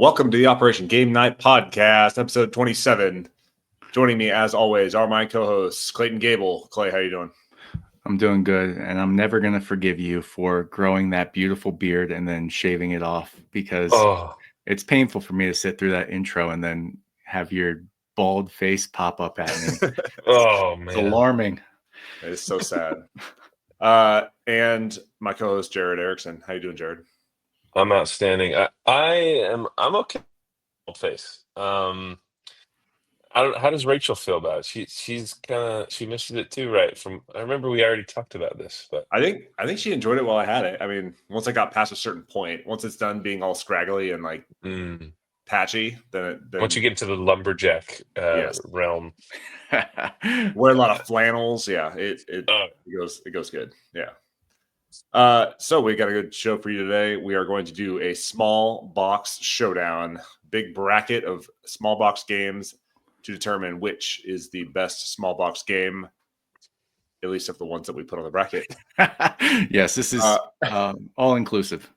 Welcome to the Operation Game Night podcast, episode 27. Joining me, as always, are my co-hosts, Clayton Gable. Clay, how you doing? I'm doing good, and I'm never going to forgive you for growing that beautiful beard and then shaving it off because it's painful for me to sit through that intro and then have your bald face pop up at me. Man. It's alarming. It's so sad. And my co-host, Jared Erickson. How you doing, Jared? I'm outstanding. I'm okay. Bald face. How does Rachel feel about it? She misses it too, right? I remember we already talked about this, but I think she enjoyed it while I had it. I mean, once I got past a certain point, once it's done being all scraggly and like patchy, then once you get into the lumberjack realm, wear a lot of flannels. Yeah, it goes good. Yeah. So we got a good show for you today. We are going to do a small box showdown, big bracket of small box games to determine which is the best small box game, at least of the ones that we put on the bracket. Yes, this is all inclusive.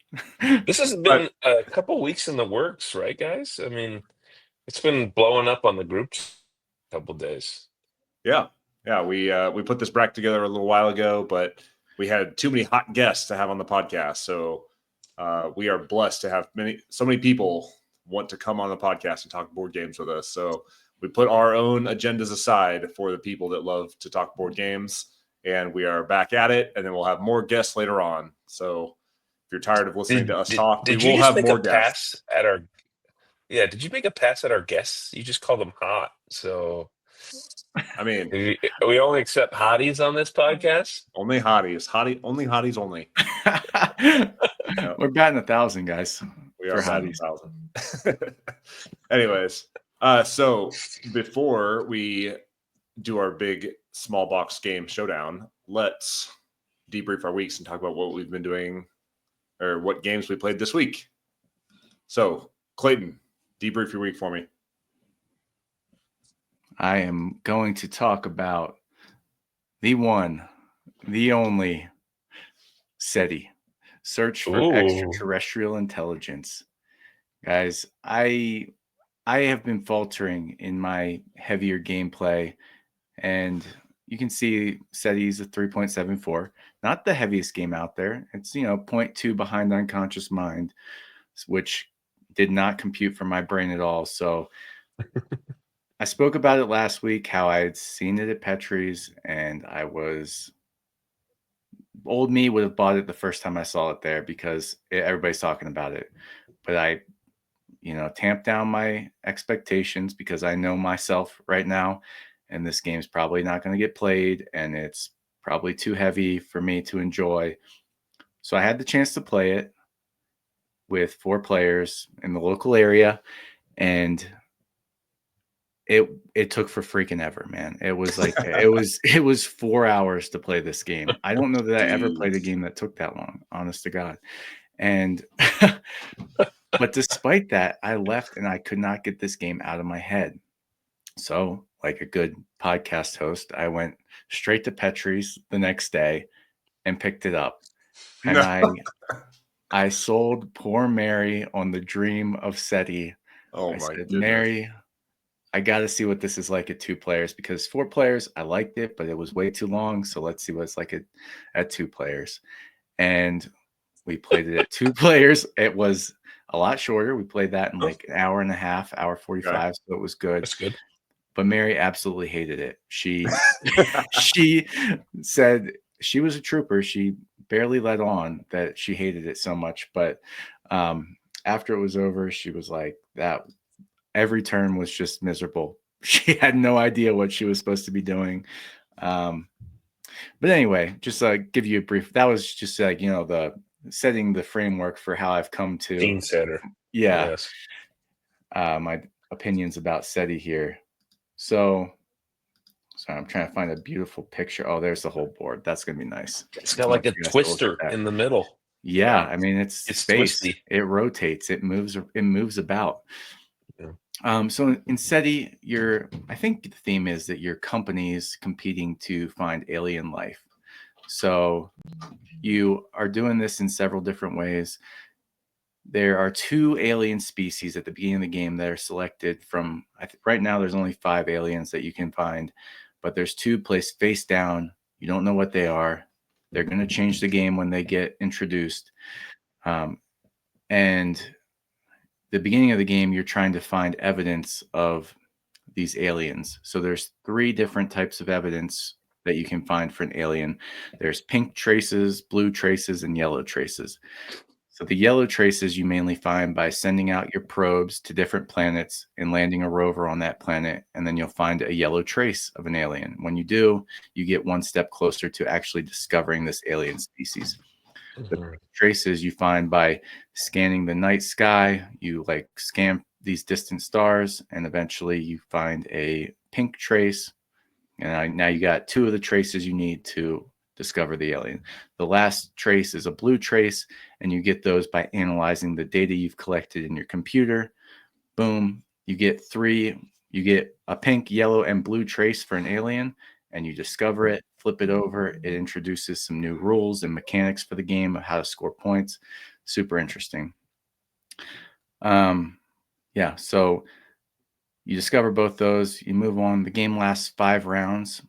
This has been a couple weeks in the works, right, guys? I mean, it's been blowing up on the group a couple days. Yeah. We put this bracket together a little while ago, but we had too many hot guests to have on the podcast. So we are blessed to have so many people want to come on the podcast and talk board games with us. So we put our own agendas aside for the people that love to talk board games, and we are back at it. And then we'll have more guests later on. So if you're tired of listening to us talk, we will have more guests. Did you make a pass at our guests? You just called them hot. So, I mean, we only accept hotties on this podcast. Only hotties. Only hotties only. We're batting 1,000, guys. We are batting 1,000. Anyways, so before we do our big small box game showdown, let's debrief our weeks and talk about what we've been doing or what games we played this week. So, Clayton, debrief your week for me. I am going to talk about the one, the only SETI, Search for Extraterrestrial Intelligence. Guys, I have been faltering in my heavier gameplay, and you can see SETI is a 3.74, not the heaviest game out there. It's 0.2 behind Unconscious Mind, which did not compute for my brain at all. So I spoke about it last week, how I had seen it at Petrie's, and old me would have bought it the first time I saw it there because everybody's talking about it. But I, tamped down my expectations because I know myself right now, and this game's probably not going to get played, and it's probably too heavy for me to enjoy. So I had the chance to play it with 4 players in the local area, and it took for freaking ever, man. It was like it was 4 hours to play this game. I don't know that I ever played a game that took that long, honest to God. And but despite that, I left and I could not get this game out of my head. So, like a good podcast host, I went straight to Petrie's the next day and picked it up. And I sold poor Mary on the dream of SETI. Oh, my goodness. Mary, I got to see what this is like at 2 players, because 4 players, I liked it, but it was way too long. So let's see what it's like at 2 players. And we played it at 2 players. It was a lot shorter. We played that in like an hour and a half, hour 45. Okay. So it was good. That's good. But Mary absolutely hated it. She said she was a trooper. She barely let on that she hated it so much. But after it was over, she was like, that every turn was just miserable. She had no idea what she was supposed to be doing. But anyway, just give you a brief. That was just like, the setting the framework for how I've come to scene setter. Yeah. Yes. My opinions about SETI here. So sorry, I'm trying to find a beautiful picture. Oh, there's the whole board. That's gonna be nice. It's got like a twister in the middle. Yeah, I mean it's space. Twisty. It rotates. It moves about. Yeah. So in SETI, I think the theme is that your company is competing to find alien life. So you are doing this in several different ways. there are 2 alien species at the beginning of the game that are selected from. Right now, there's only 5 aliens that you can find, but there's 2 placed face down. You don't know what they are. They're going to change the game when they get introduced. And the beginning of the game, you're trying to find evidence of these aliens. So there's 3 different types of evidence that you can find for an alien. There's pink traces, blue traces, and yellow traces. So the yellow traces you mainly find by sending out your probes to different planets and landing a rover on that planet, and then you'll find a yellow trace of an alien. When you do, you get one step closer to actually discovering this alien species. The traces you find by scanning the night sky. You like scan these distant stars, and eventually you find a pink trace. And now you got 2 of the traces you need to discover the alien. The last trace is a blue trace, and you get those by analyzing the data you've collected in your computer. Boom, you get 3. You get a pink, yellow, and blue trace for an alien, and you discover it, flip it over. It introduces some new rules and mechanics for the game of how to score points. Super interesting. Yeah, so you discover both those. You move on. The game lasts 5 rounds.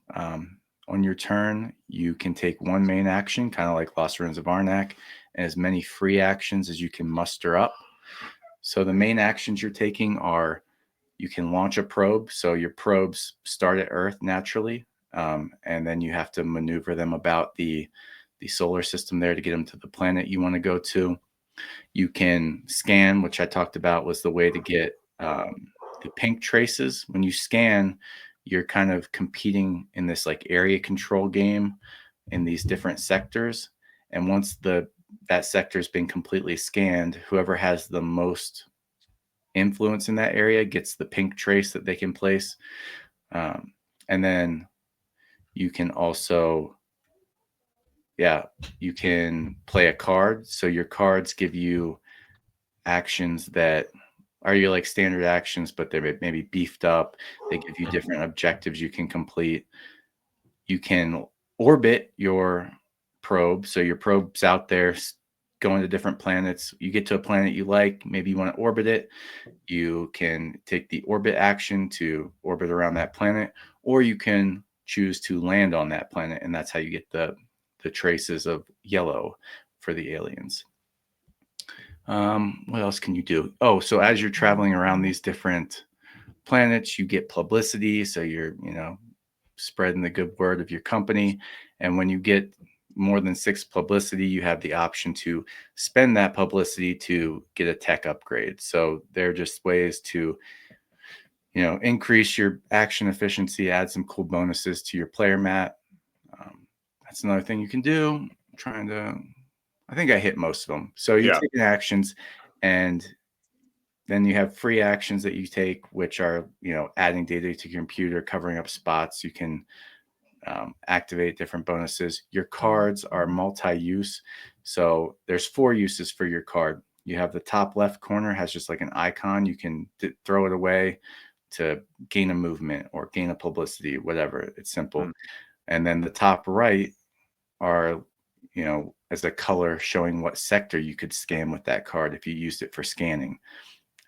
On your turn, you can take 1 main action, kind of like Lost Ruins of Arnak, and as many free actions as you can muster up. So the main actions you're taking are, you can launch a probe. So your probes start at Earth naturally, and then you have to maneuver them about the solar system there to get them to the planet you want to go to. You can scan, which I talked about was the way to get the pink traces. When you scan, you're kind of competing in this like area control game in these different sectors. And once that sector's been completely scanned, whoever has the most influence in that area gets the pink trace that they can place. And then you can also, you can play a card. So your cards give you actions that are your like standard actions, but they're maybe beefed up. They give you different objectives you can complete. You can orbit your probe. So your probe's out there going to different planets. You get to a planet you like, maybe you want to orbit it. You can take the orbit action to orbit around that planet, or you can choose to land on that planet. And that's how you get the traces of yellow for the aliens. What else can you do? Oh, so as you're traveling around these different planets, you get publicity. So you're, spreading the good word of your company. And when you get more than 6 publicity, you have the option to spend that publicity to get a tech upgrade. So they're just ways to, increase your action efficiency, add some cool bonuses to your player mat. That's another thing you can do. I think I hit most of them. So you take actions, and then you have free actions that you take, which are, adding data to your computer, covering up spots. You can activate different bonuses. Your cards are multi-use. So there's 4 uses for your card. You have the top left corner has just like an icon. You can throw it away to gain a movement or gain a publicity, whatever. It's simple. And then the top right are, as a color showing what sector you could scan with that card if you used it for scanning.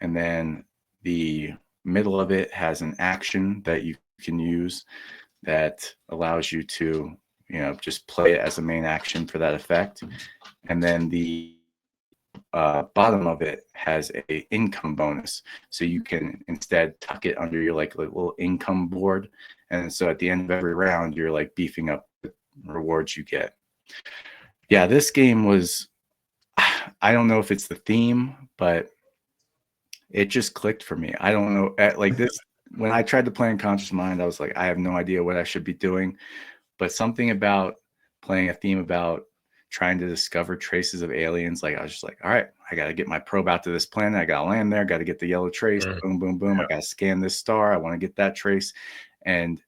And then the middle of it has an action that you can use that allows you to, just play it as a main action for that effect. And then the bottom of it has a income bonus. So you can instead tuck it under your like little income board. And so at the end of every round, you're like beefing up the rewards you get. Yeah, this game was, I don't know if it's the theme, but it just clicked for me. I don't know. Like this, when I tried to play in Conscious Mind, I was like, I have no idea what I should be doing. But something about playing a theme about trying to discover traces of aliens, like I was just like, all right, I got to get my probe out to this planet. I got to land there. Got to get the yellow trace. Boom, boom, boom. I got to scan this star. I want to get that trace. And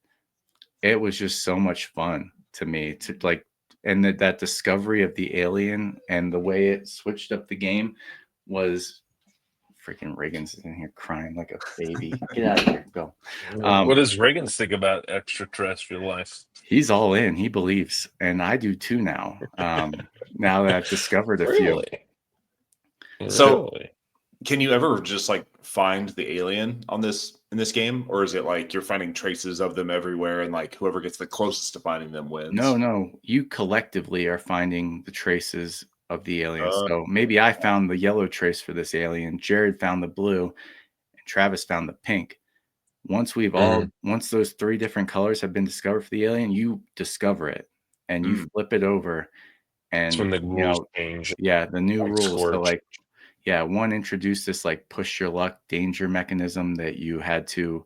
it was just so much fun to me to like, and that discovery of the alien and the way it switched up the game was freaking Reagan's in here crying like a baby. Get out of here. Go. What does Reagan think about extraterrestrial life? He's all in. He believes. And I do too now. Now that I've discovered a few. So Really? can you ever just like find the alien in this game, or is it like you're finding traces of them everywhere, and like whoever gets the closest to finding them wins? No, you collectively are finding the traces of the alien. Uh, So maybe I found the yellow trace for this alien, Jared found the blue, and Travis found the pink. Once those 3 different colors have been discovered for the alien, you discover it and you flip it over, That's when and the rules change. the new Like rules. So score. like, one introduced this like push your luck danger mechanism that you had to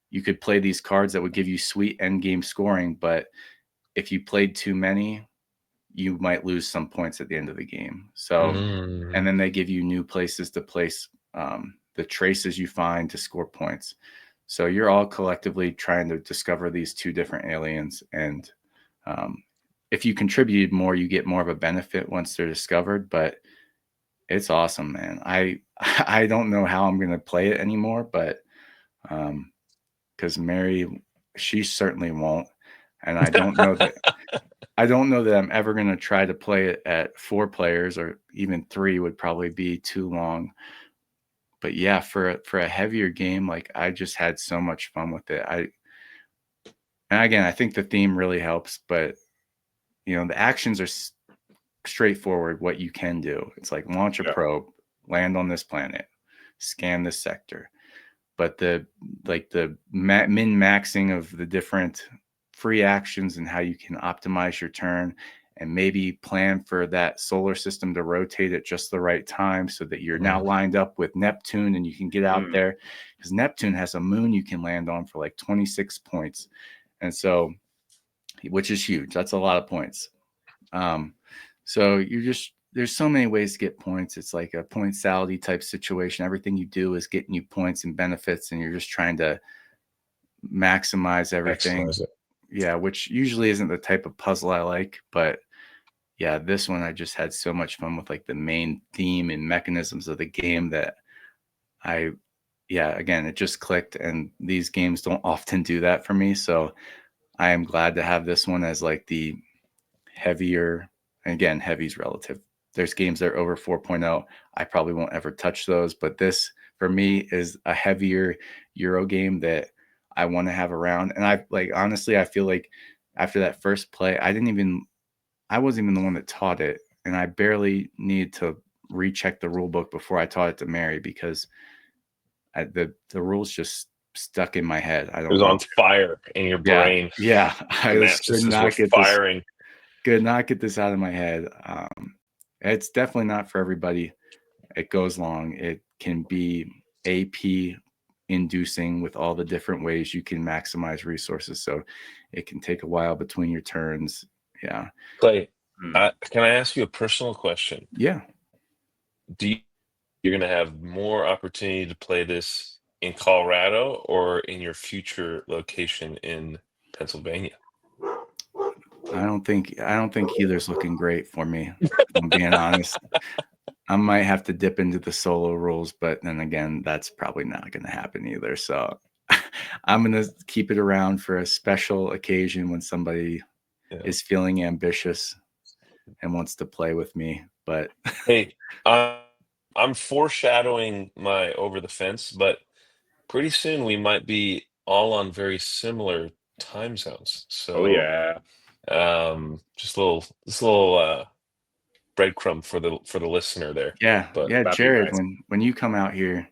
you could play these cards that would give you sweet end game scoring, but if you played too many, you might lose some points at the end of the game. So, and then they give you new places to place the traces you find to score points. So you're all collectively trying to discover these 2 different aliens. And if you contributed more, you get more of a benefit once they're discovered. But it's awesome, man. I don't know how I'm going to play it anymore, but because Mary, she certainly won't. And I don't know that I'm ever going to try to play it at 4 players, or even 3 would probably be too long. But yeah, for a heavier game, like I just had so much fun with it. And again, I think the theme really helps, but the actions are straightforward. What you can do, it's like launch a probe, land on this planet, scan this sector. But the min-maxing of the different free actions and how you can optimize your turn, and maybe plan for that solar system to rotate at just the right time so that you're now lined up with Neptune and you can get out there, because Neptune has a moon you can land on for like 26 points. And so, which is huge. That's a lot of points. So there's so many ways to get points. It's like a point salad type situation. Everything you do is getting you points and benefits, and you're just trying to maximize everything. Maximize it. Yeah, which usually isn't the type of puzzle I like, but yeah, this one I just had so much fun with, like the main theme and mechanisms of the game that again, it just clicked, and these games don't often do that for me. So I am glad to have this one as like the heavier, and again, heavy's relative. There's games that are over 4.0. I probably won't ever touch those, but this for me is a heavier Euro game that I want to have around. And honestly, I feel like after that first play, I wasn't even the one that taught it, and I barely needed to recheck the rule book before I taught it to Mary, because the rules just stuck in my head. I don't know. It was on fire in your brain. Yeah. I just could not get firing. Could not get this out of my head. It's definitely not for everybody. It goes long. It can be AP inducing with all the different ways you can maximize resources. So it can take a while between your turns. Yeah. Clay, can I ask you a personal question? Yeah. You're going to have more opportunity to play this in Colorado or in your future location in Pennsylvania? I don't think either's looking great for me, if I'm being honest. I might have to dip into the solo rules, but then again, that's probably not going to happen either. So I'm going to keep it around for a special occasion when somebody is feeling ambitious and wants to play with me. But hey, I'm foreshadowing my over the fence, but pretty soon we might be all on very similar time zones. So just a little breadcrumb for the listener there. Yeah, but Jared, nice. When you come out here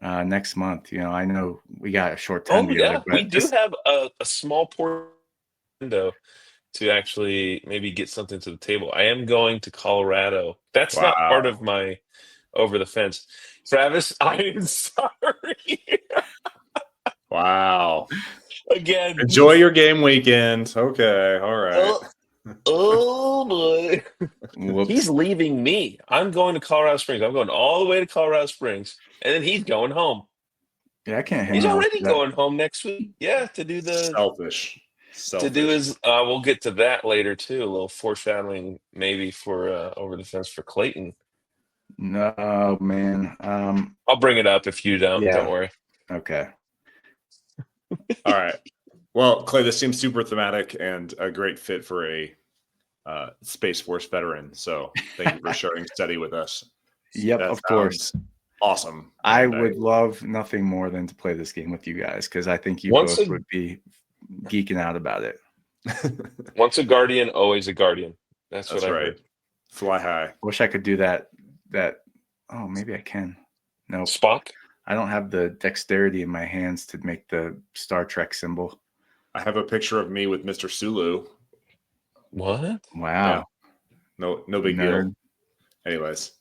next month, I know we got a short time together. But we do have a small window to actually maybe get something to the table. I am going to Colorado. That's not part of my over the fence. Travis, I am sorry. Wow. Again, enjoy your game weekend. Okay, all right. Oh boy. He's leaving me. I'm going to Colorado Springs. I'm going all the way to Colorado Springs, and then he's going home. Yeah, I can't. He's already going home next week. Yeah, to do the selfish. To do his. We'll get to that later too. A little foreshadowing, maybe for over the fence for Clayton. No, man. I'll bring it up if you don't. Yeah. Don't worry. Okay. All right. Well, Clay, this seems super thematic and a great fit for a Space Force veteran. So thank you for sharing SETI with us. Yep, That of course. Awesome. I And would love nothing more than to play this game with you guys because I think you Once both a- would be geeking out about it. Once a guardian, always a guardian. That's what I right. heard. Fly high. I wish I could do that. Oh, maybe I can. No, Spock? I don't have the dexterity in my hands to make the Star Trek symbol. I have a picture of me with Mr. Sulu. What? Wow. Yeah. No big Nerd. deal. Anyways,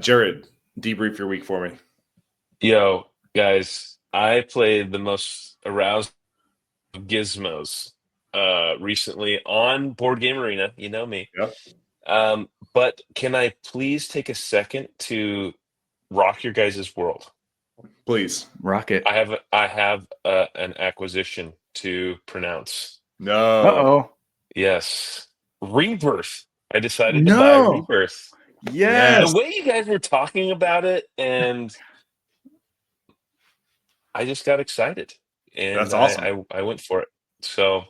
Jared, debrief your week for me. Yo, guys, I played the most aroused Gizmos recently on Board Game Arena. You know me. Yep. But can I please take a second to rock your guys' world? Please. Rocket. I have an acquisition to pronounce. No. Uh-oh. Yes. Rebirth. I decided to buy Rebirth. Yes. The way you guys were talking about it, and I just got excited. And That's awesome. I went for it. So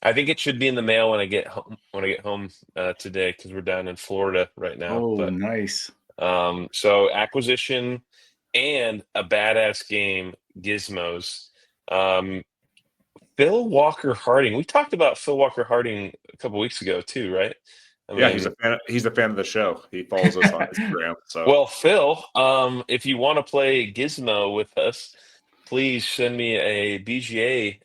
I think it should be in the mail when I get home today, because we're down in Florida right now. Oh, nice. So acquisition and a badass game, Gizmos. Phil Walker Harding. We talked about Phil Walker Harding a couple weeks ago too, right? He's a fan of the show. He follows us on Instagram. So well, Phil, if you want to play Gizmo with us, please send me a BGA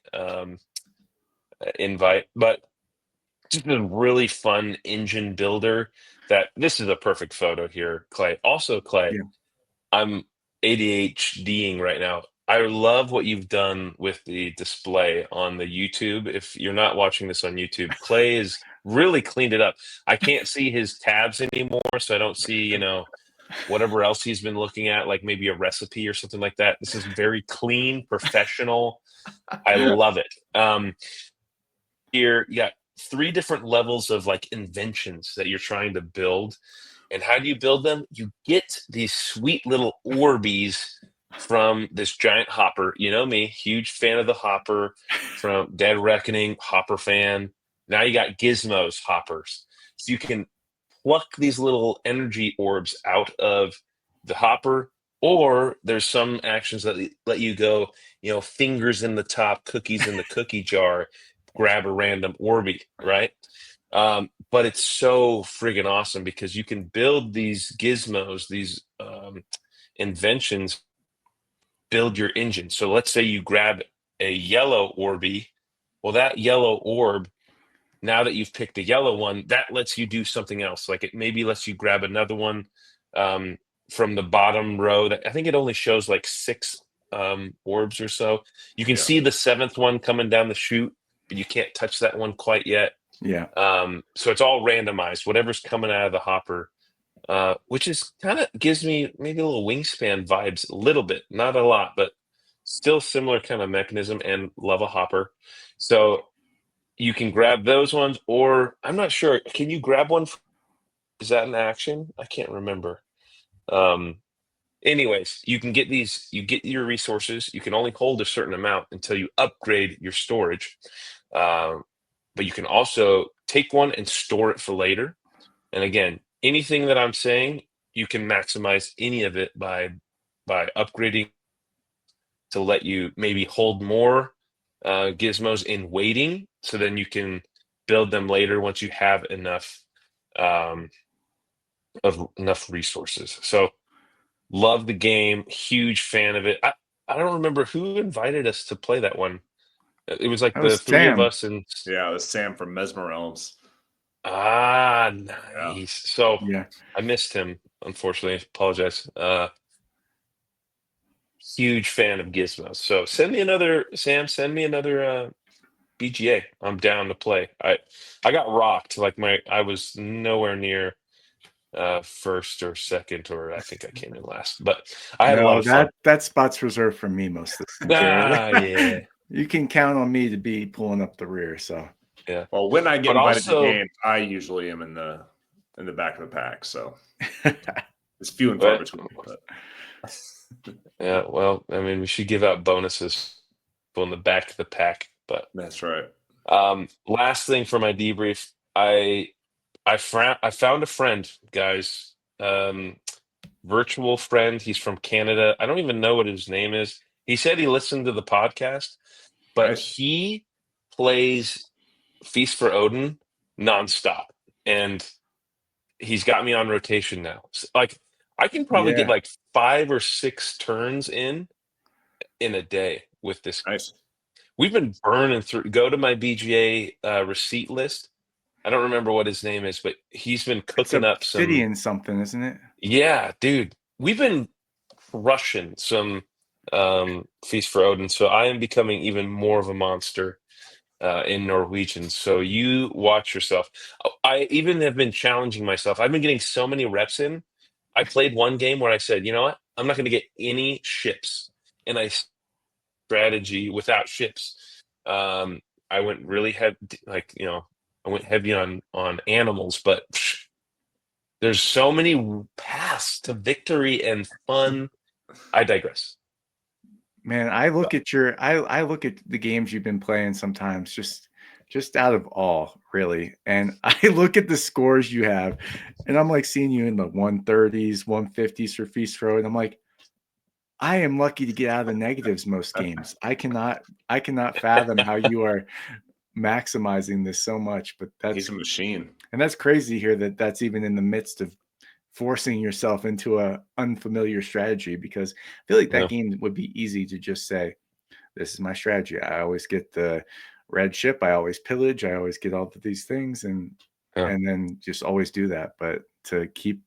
invite. But just a really fun engine builder. This is a perfect photo here, Clay. Also, Clay, Yeah. I'm ADHDing right now. I love what you've done with the display on the YouTube. If you're not watching this on YouTube, Clay has really cleaned it up. I can't see his tabs anymore, so I don't see, whatever else he's been looking at, like maybe a recipe or something like that. This is very clean, professional. I love it. Here, you got 3 different levels of like inventions that you're trying to build. And how do you build them? You get these sweet little Orbeez from this giant hopper. You know me, huge fan of the hopper from Dead Reckoning, hopper fan. Now you got Gizmos hoppers. So you can pluck these little energy orbs out of the hopper, or there's some actions that let you go, fingers in the top, cookies in the cookie jar, grab a random Orby, right? But it's so friggin' awesome because you can build these gizmos, these inventions, build your engine. So let's say you grab a yellow Orby. Well, that yellow orb, now that you've picked a yellow one, that lets you do something else. Like it maybe lets you grab another one from the bottom row. I think it only shows like 6 orbs or so. You can see the 7th one coming down the chute, but you can't touch that one quite yet. Yeah. So it's all randomized, whatever's coming out of the hopper, which is kind of gives me maybe a little Wingspan vibes, a little bit, not a lot, but still similar kind of mechanism, and love a hopper. So you can grab those ones, or I'm not sure. Can you grab one? Is that an action? I can't remember. Anyways, you can get these, you get your resources. You can only hold a certain amount until you upgrade your storage. But you can also take one and store it for later. And again, anything that I'm saying, you can maximize any of it by upgrading to let you maybe hold more gizmos in waiting, so then you can build them later once you have enough resources. So love the game, huge fan of it. I don't remember who invited us to play that one. It was like the 3 of us, and it was Sam from Mesmer Realms. Ah, nice. Yeah. So I missed him, unfortunately. Apologize. Huge fan of Gizmos. So send me another, Sam. Send me another BGA. I'm down to play. I got rocked. Like I was nowhere near first or second, or I think I came in last. But I had a lot of fun. That spot's reserved for me most of the time. Yeah. You can count on me to be pulling up the rear. So yeah. Well, when I get invited to games, I usually am in the back of the pack. So it's few and far between. But. Yeah, well, I mean, we should give out bonuses on the back of the pack. But that's right. Last thing for my debrief, I I found a friend, guys. Virtual friend. He's from Canada. I don't even know what his name is. He said he listened to the podcast, but Nice. he plays Feast for Odin nonstop, and he's got me on rotation now. Like I can probably get like 5 or 6 turns in a day with this. Nice. We've been burning through. Go to my BGA receipt list. I don't remember what his name is, but he's been cooking up some Obsidian something, isn't it? Yeah, dude. We've been crushing some Feast for Odin, so I am becoming even more of a monster in Norwegian. So you watch yourself. I even have been challenging myself. I've been getting so many reps in. I played one game where I said, you know what? I'm not going to get any ships, and I strategy without ships. I went really heavy, I went heavy on animals, but there's so many paths to victory and fun. I digress. Man, I look at I look at the games you've been playing sometimes just out of awe, really. And I look at the scores you have, and I'm like seeing you in the 130s, 150s for Feast Row, and I'm like, I am lucky to get out of the negatives most games. I cannot fathom how you are maximizing this so much, but He's a machine. And that's crazy to hear that that's even in the midst of forcing yourself into a unfamiliar strategy, because I feel like that game would be easy to just say, this is my strategy. I always get the red ship. I always pillage. I always get all of these things and then just always do that. But to keep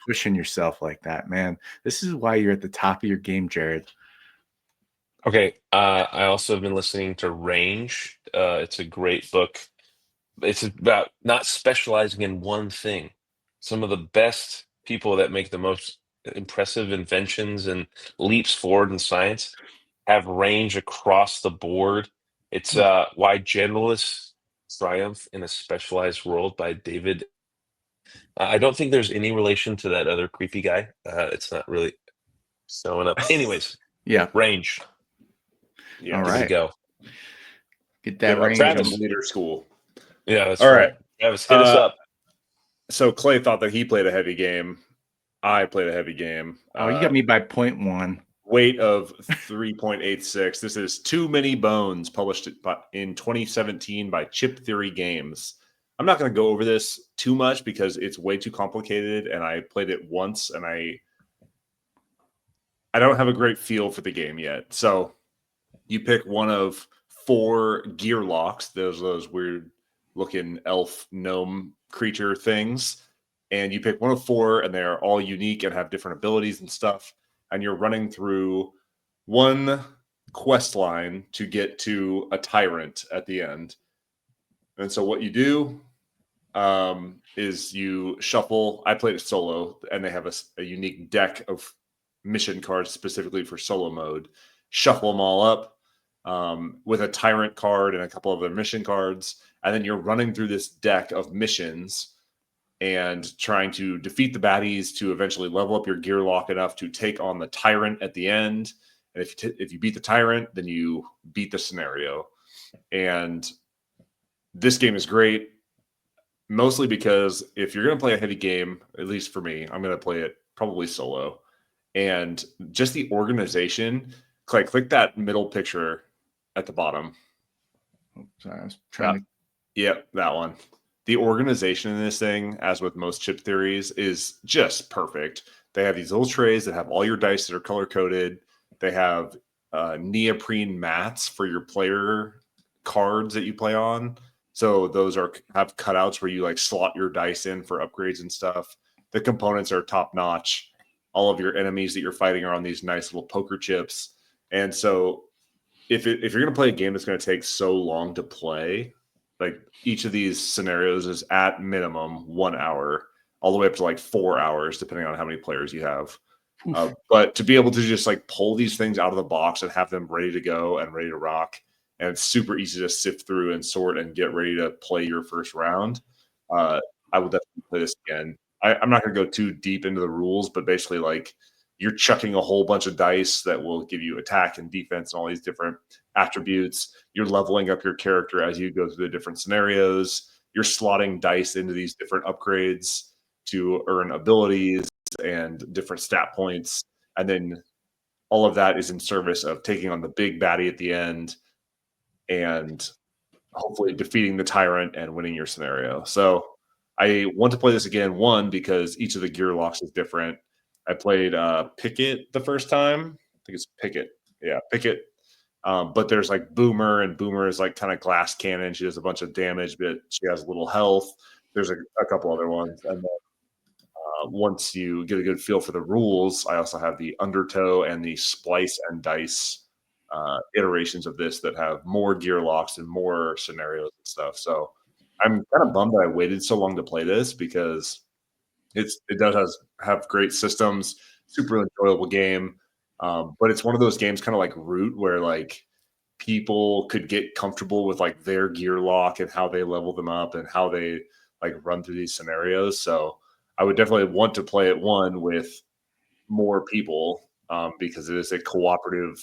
pushing yourself like that, man, this is why you're at the top of your game, Jared. Okay. I also have been listening to Range. It's a great book. It's about not specializing in one thing. Some of the best people that make the most impressive inventions and leaps forward in science have range across the board. It's Why Generalists Triumph in a Specialized World by David. I don't think there's any relation to that other creepy guy. It's not really showing up. Anyways, Range. Yeah, all right. right. Go. Get that range. Travis leader school. Yeah, that's all right. Travis, hit us up. So Clay thought that he played a heavy game. I played a heavy game. Oh, you got me by 0.1. Weight of 3.86. This is Too Many Bones, published in 2017 by Chip Theory Games. I'm not going to go over this too much because it's way too complicated, and I played it once, and I don't have a great feel for the game yet. So you pick one of 4 gear locks, those weird looking elf gnome creature things, and you pick one of 4, and they're all unique and have different abilities and stuff, and you're running through one quest line to get to a tyrant at the end. And so what you do is you shuffle. I played it solo, and they have a unique deck of mission cards specifically for solo mode. Shuffle them all up with a tyrant card and a couple of other mission cards, and then you're running through this deck of missions and trying to defeat the baddies to eventually level up your gear lock enough to take on the tyrant at the end. And if you beat the tyrant, then you beat the scenario. And this game is great, mostly because if you're going to play a heavy game, at least for me, I'm going to play it probably solo. And just the organization, click that middle picture at the bottom. Oh, sorry, I was trying to. Yep, that one. The organization in this thing, as with most chip theories, is just perfect. They have these little trays that have all your dice that are color-coded. They have neoprene mats for your player cards that you play on. So those have cutouts where you like slot your dice in for upgrades and stuff. The components are top-notch. All of your enemies that you're fighting are on these nice little poker chips. And so if you're going to play a game that's going to take so long to play, like each of these scenarios is at minimum 1 hour, all the way up to like 4 hours, depending on how many players you have. But to be able to just like pull these things out of the box and have them ready to go and ready to rock, and it's super easy to sift through and sort and get ready to play your first round. I will definitely play this again. I'm not going to go too deep into the rules, but basically like you're chucking a whole bunch of dice that will give you attack and defense and all these different attributes. You're leveling up your character as you go through the different scenarios. you're slotting dice into these different upgrades to earn abilities and different stat points. And then all of that is in service of taking on the big baddie at the end and hopefully defeating the tyrant and winning your scenario. So I want to play this again, one, because each of the gear locks is different. I played Picket the first time. I think it's Picket. Yeah, Picket. But there's like Boomer, and Boomer is like kind of glass cannon. She does a bunch of damage, but she has a little health. There's a couple other ones. And then once you get a good feel for the rules, I also have the Undertow and the Splice and Dice iterations of this that have more gear locks and more scenarios and stuff. So I'm kind of bummed that I waited so long to play this because it does have great systems, super enjoyable game. But it's one of those games kind of like Root where like people could get comfortable with like their gear lock and how they level them up and how they like run through these scenarios. So I would definitely want to play it one with more people because it is a cooperative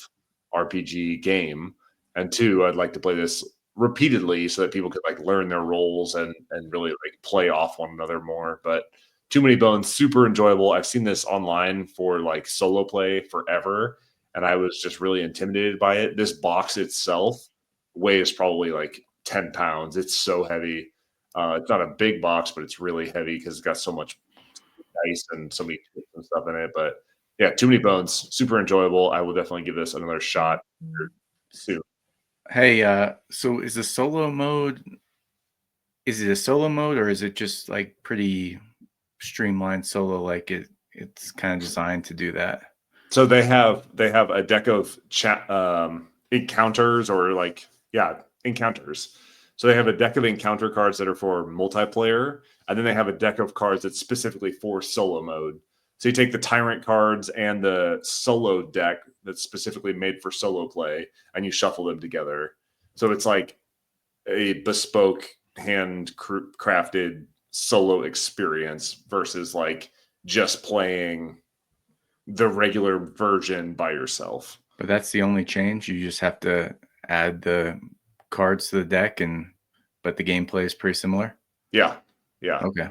RPG game, and two, I'd like to play this repeatedly so that people could like learn their roles and really like play off one another more. But Too Many Bones, super enjoyable. I've seen this online for like solo play forever, and I was just really intimidated by it. This box itself weighs probably like 10 pounds. It's so heavy. It's not a big box, but it's really heavy because it's got so much dice and so many chips and stuff in it. But yeah, Too Many Bones, super enjoyable. I will definitely give this another shot soon. Hey, so is it a solo mode or is it just like pretty streamlined solo? Like it's kind of designed to do that. So they have a deck of encounters or like encounters. So they have a deck of encounter cards that are for multiplayer, and then they have a deck of cards that's specifically for solo mode. So you take the Tyrant cards and the solo deck that's specifically made for solo play, and you shuffle them together. So it's like a bespoke, hand-crafted solo experience versus like just playing the regular version by yourself. But that's the only change. You just have to add the cards to the deck, but the gameplay is pretty similar. Yeah. Okay.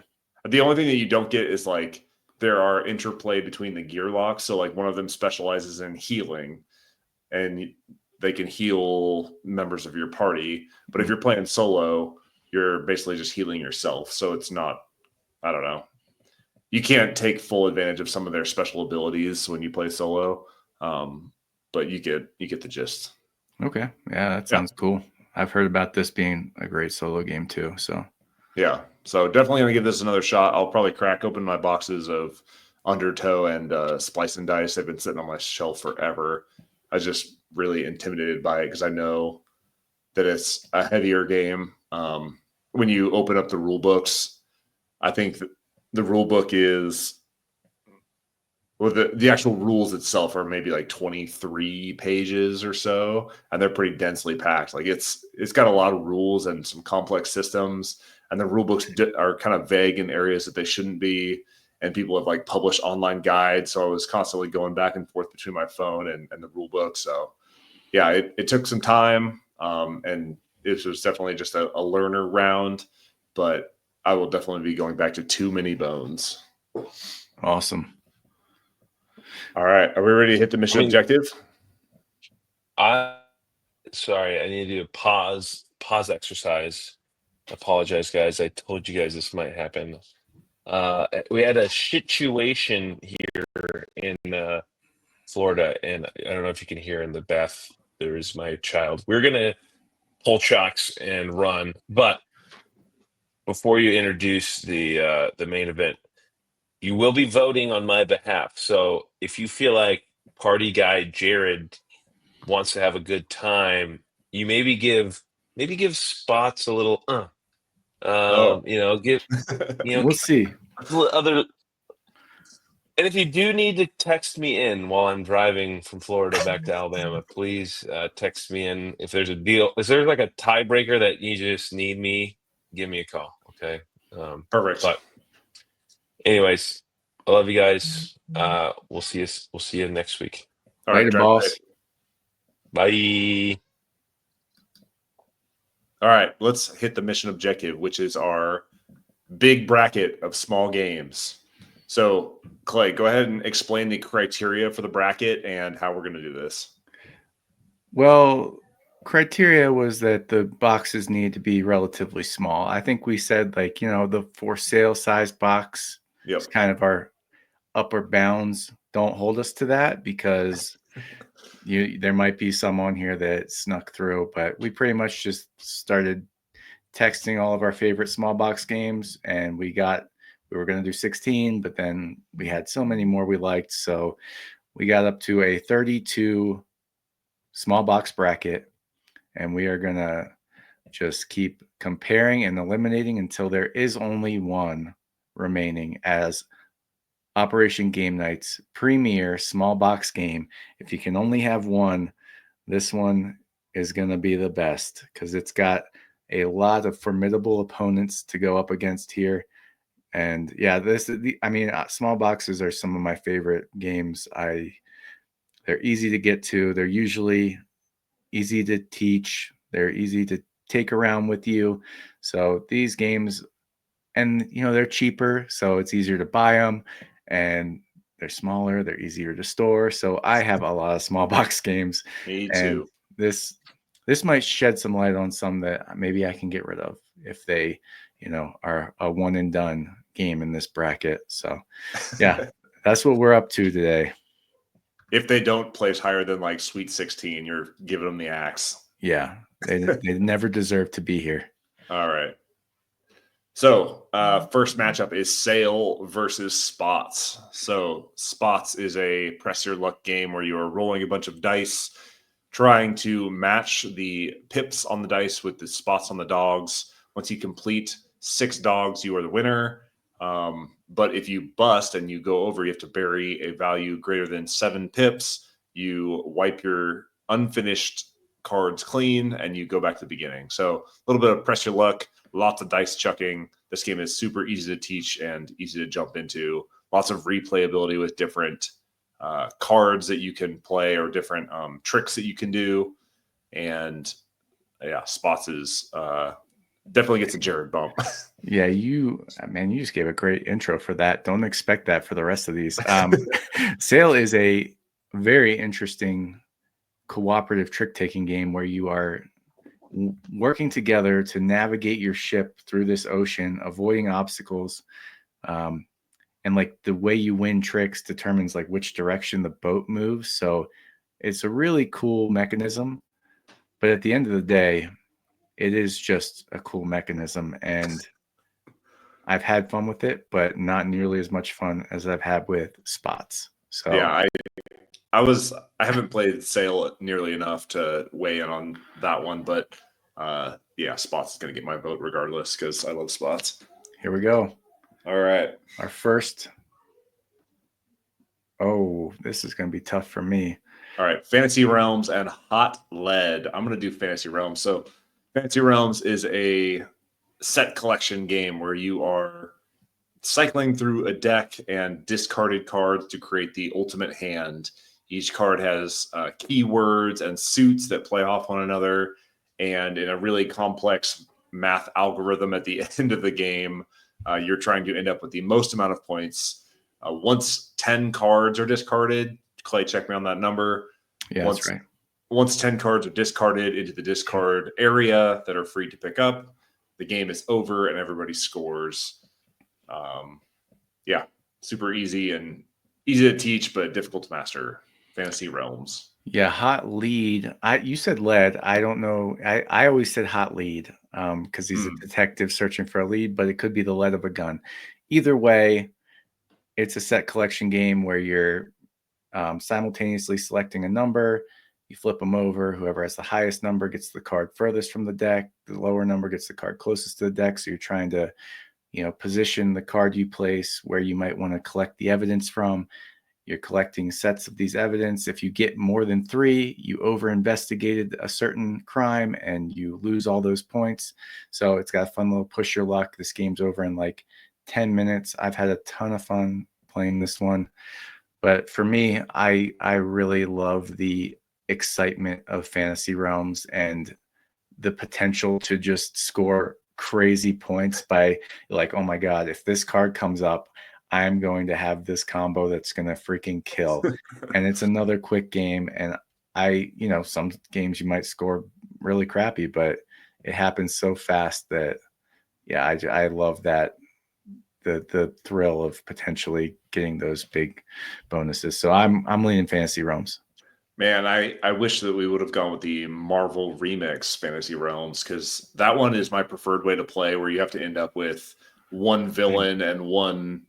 The only thing that you don't get is like there are interplay between the gear locks. So like one of them specializes in healing, and they can heal members of your party. But if you're playing solo, you're basically just healing yourself. So it's not, I don't know. You can't take full advantage of some of their special abilities when you play solo. But you get the gist. Okay. Yeah, that sounds cool. I've heard about this being a great solo game too. So yeah. So definitely gonna give this another shot. I'll probably crack open my boxes of Undertow and Splice and Dice. They've been sitting on my shelf forever. I was just really intimidated by it because I know that it's a heavier game. When you open up the rule books, I think the rule book is, well, the actual rules itself are maybe like 23 pages or so, and they're pretty densely packed. Like it's got a lot of rules and some complex systems, and the rule books are kind of vague in areas that they shouldn't be. And people have like published online guides, so I was constantly going back and forth between my phone and the rule book. So yeah, it took some time, and it was definitely just a learner round, but I will definitely be going back to Too Many Bones. Awesome. All right. Are we ready to hit the mission objective? Sorry, I need to do a pause exercise. I apologize, guys. I told you guys this might happen. We had a situation here in Florida, and I don't know if you can hear in the bath, there's my child. We're going to pull chocks and run, but before you introduce the main event, you will be voting on my behalf. So if you feel like party guy Jared wants to have a good time, you maybe give Spots a little give we'll see. Other, and if you do need to text me in while I'm driving from Florida back to Alabama, please text me in. If there's a deal, if there's like a tiebreaker that you just need me, give me a call. Okay. Perfect. But anyways, I love you guys. We'll see you next week. All right, boss. Bye. All right, let's hit the mission objective, which is our big bracket of small games. So, Clay, go ahead and explain the criteria for the bracket and how we're going to do this. Well, criteria was that the boxes need to be relatively small. I think we said, like, the for sale size box is kind of our upper bounds. Don't hold us to that, because there might be some on here that snuck through, but we pretty much just started texting all of our favorite small box games, and we were going to do 16, but then we had so many more we liked, so we got up to a 32 small box bracket, and we are going to just keep comparing and eliminating until there is only one remaining as Operation Game Night's premier small box game. If you can only have one, this one is going to be the best, because it's got a lot of formidable opponents to go up against here. And yeah, small boxes are some of my favorite games. They're easy to get to. They're usually easy to teach. They're easy to take around with you. So these games, and they're cheaper, so it's easier to buy them, and they're smaller. They're easier to store. So I have a lot of small box games. Me and too. This might shed some light on some that maybe I can get rid of if they, are a one and done game in this bracket. So yeah, that's what we're up to today. If they don't place higher than like Sweet 16, you're giving them the axe. Yeah, they never deserve to be here. All right. So first matchup is Sail versus Spots. So Spots is a press your luck game where you are rolling a bunch of dice, trying to match the pips on the dice with the spots on the dogs. Once you complete 6 dogs, you are the winner. But if you bust and you go over, you have to bury a value greater than 7 pips. You wipe your unfinished cards clean and you go back to the beginning. So a little bit of press your luck, lots of dice chucking. This game is super easy to teach and easy to jump into. Lots of replayability with different cards that you can play or different tricks that you can do. And yeah, Spots is definitely gets a Jared bump. Yeah, you just gave a great intro for that. Don't expect that for the rest of these. Sail is a very interesting cooperative trick-taking game where you are working together to navigate your ship through this ocean, avoiding obstacles. And like the way you win tricks determines like which direction the boat moves. So it's a really cool mechanism. But at the end of the day, it is just a cool mechanism. And I've had fun with it, but not nearly as much fun as I've had with Spots. So yeah, I haven't played Sail nearly enough to weigh in on that one, but yeah, Spots is going to get my vote regardless because I love Spots. Here we go. All right. Our first. Oh, this is going to be tough for me. All right. Fantasy Realms and Hot Lead. I'm going to do Fantasy Realms. So Fantasy Realms is a set collection game where you are cycling through a deck and discarded cards to create the ultimate hand. Each card has keywords and suits that play off one another. And in a really complex math algorithm at the end of the game, you're trying to end up with the most amount of points. Once 10 cards are discarded, Clay, check me on that number. Yeah, that's right. Once 10 cards are discarded into the discard area that are free to pick up, the game is over and everybody scores. Yeah, super easy and easy to teach, but difficult to master. Fantasy Realms. Yeah, Hot Lead. You said lead. I don't know. I always said Hot Lead because he's a detective searching for a lead, but it could be the lead of a gun. Either way, it's a set collection game where you're simultaneously selecting a number. You flip them over. Whoever has the highest number gets the card furthest from the deck. The lower number gets the card closest to the deck. So you're trying to, position the card you place where you might want to collect the evidence from. You're collecting sets of these evidence. If you get more than 3, you over-investigated a certain crime and you lose all those points. So it's got a fun little push your luck. This game's over in like 10 minutes. I've had a ton of fun playing this one. But for me, I really love the excitement of Fantasy Realms and the potential to just score crazy points by like, oh my God, if this card comes up, I'm going to have this combo that's going to freaking kill. And it's another quick game. And some games you might score really crappy, but it happens so fast that, yeah, I love that. The thrill of potentially getting those big bonuses. So I'm leaning Fantasy Realms. Man, I wish that we would have gone with the Marvel Remix Fantasy Realms, because that one is my preferred way to play, where you have to end up with one villain and one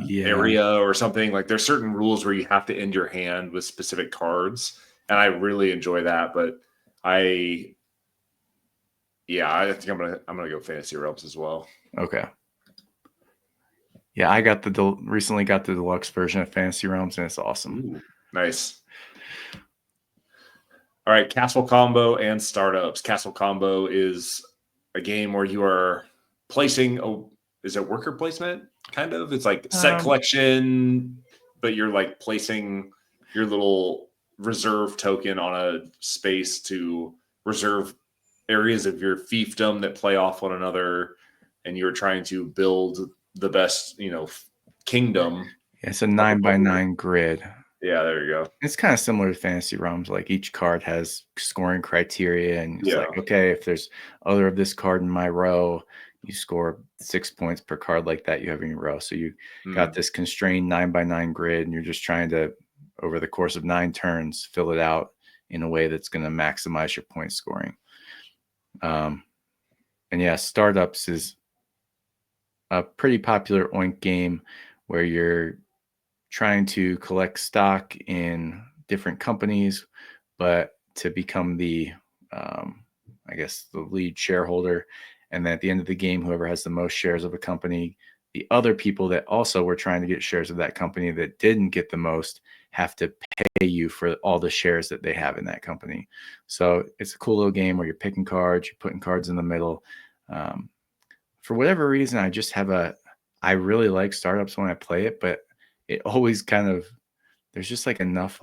area or something. Like there's certain rules where you have to end your hand with specific cards, and I really enjoy that. But I think I'm gonna go Fantasy Realms as well. Okay. Yeah, I got recently got the deluxe version of Fantasy Realms, and it's awesome. Ooh, nice. All right, Castle Combo and Startups. Castle Combo is a game where you are placing is it worker placement? Kind of. It's like set collection, but you're like placing your little reserve token on a space to reserve areas of your fiefdom that play off one another, and you're trying to build the best, kingdom. Yeah, it's a 9x9 grid. Yeah, there you go. It's kind of similar to Fantasy Realms. Like each card has scoring criteria, and it's like, okay, if there's other of this card in my row, you score 6 points per card like that you have in your row. So you got this constrained 9x9 grid, and you're just trying to, over the course of 9 turns, fill it out in a way that's going to maximize your point scoring. And yeah, Startups is a pretty popular Oink game where you're trying to collect stock in different companies, but to become the lead shareholder. And then at the end of the game, whoever has the most shares of a company, the other people that also were trying to get shares of that company that didn't get the most have to pay you for all the shares that they have in that company. So it's a cool little game where you're picking cards, you're putting cards in the middle. For whatever reason, I really like Startups when I play it, but it always there's just like enough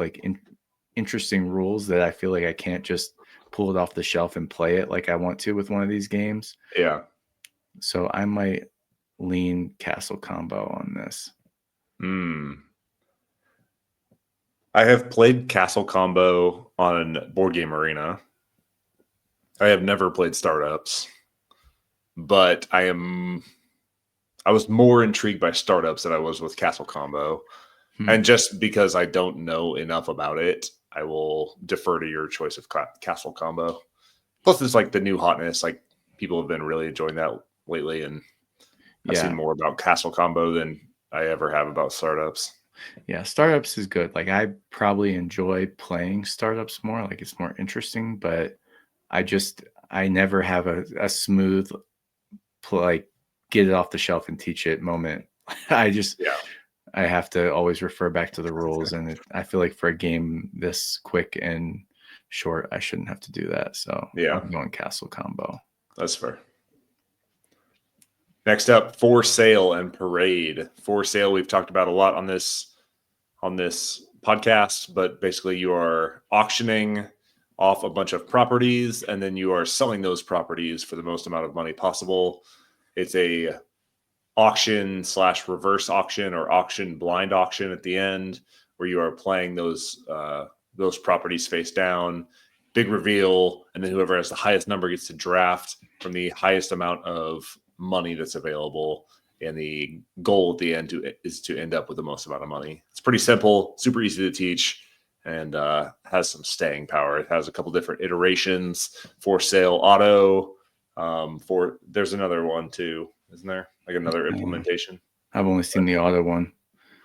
interesting rules that I feel like I can't just pull it off the shelf and play it like I want to with one of these games. Yeah. So I might lean Castle Combo on this. I have played Castle Combo on Board Game Arena. I have never played Startups, but I was more intrigued by Startups than I was with Castle Combo. And just because I don't know enough about it, I will defer to your choice of Castle Combo. Plus, it's like the new hotness. Like people have been really enjoying that lately, and I've seen more about Castle Combo than I ever have about Startups. Yeah, Startups is good. Like I probably enjoy playing Startups more. Like it's more interesting, but I never have a smooth get it off the shelf and teach it moment. I have to always refer back to the rules, and I feel like for a game this quick and short, I shouldn't have to do that. So I'm going Castle Combo. That's fair. Next up, For Sale and Parade. For Sale, we've talked about a lot on this podcast, but basically you are auctioning off a bunch of properties, and then you are selling those properties for the most amount of money possible. It's a auction / reverse auction or auction blind auction at the end, where you are playing those properties face down, big reveal, and then whoever has the highest number gets to draft from the highest amount of money that's available. And the goal at the end is to end up with the most amount of money. It's pretty simple, super easy to teach, and has some staying power. It has a couple different iterations. For Sale auto. There's another one too, isn't there? Like another implementation. I've only seen the auto one.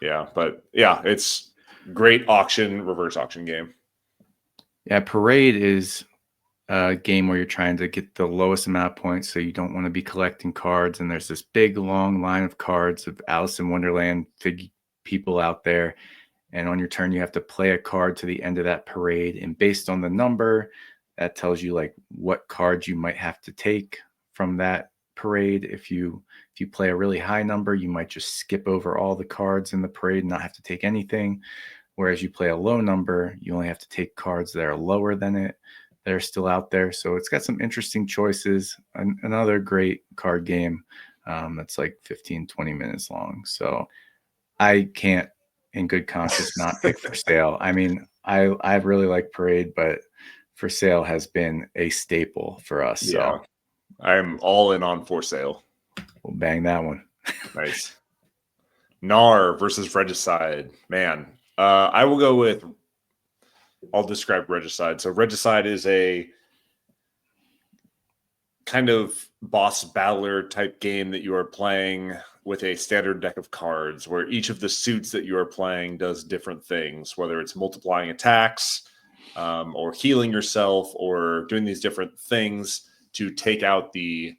Yeah, but yeah, it's great reverse auction game. Yeah, Parade is a game where you're trying to get the lowest amount of points, so you don't want to be collecting cards. And there's this big long line of cards of Alice in Wonderland people out there. And on your turn, you have to play a card to the end of that parade. And based on the number, that tells you like what cards you might have to take from that parade. If you play a really high number, you might just skip over all the cards in the parade and not have to take anything. Whereas you play a low number, you only have to take cards that are lower than it. that are still out there. So it's got some interesting choices. Another great card game that's like 15, 20 minutes long. So I can't in good conscience not pick For Sale. I mean, I really like Parade, but For Sale has been a staple for us. Yeah, so I'm all in on For Sale. We'll bang that one. Nice. Gnar versus Regicide. Man, I will go with, I'll describe Regicide. So Regicide is a kind of boss battler type game that you are playing with a standard deck of cards where each of the suits that you are playing does different things, whether it's multiplying attacks or healing yourself or doing these different things to take out the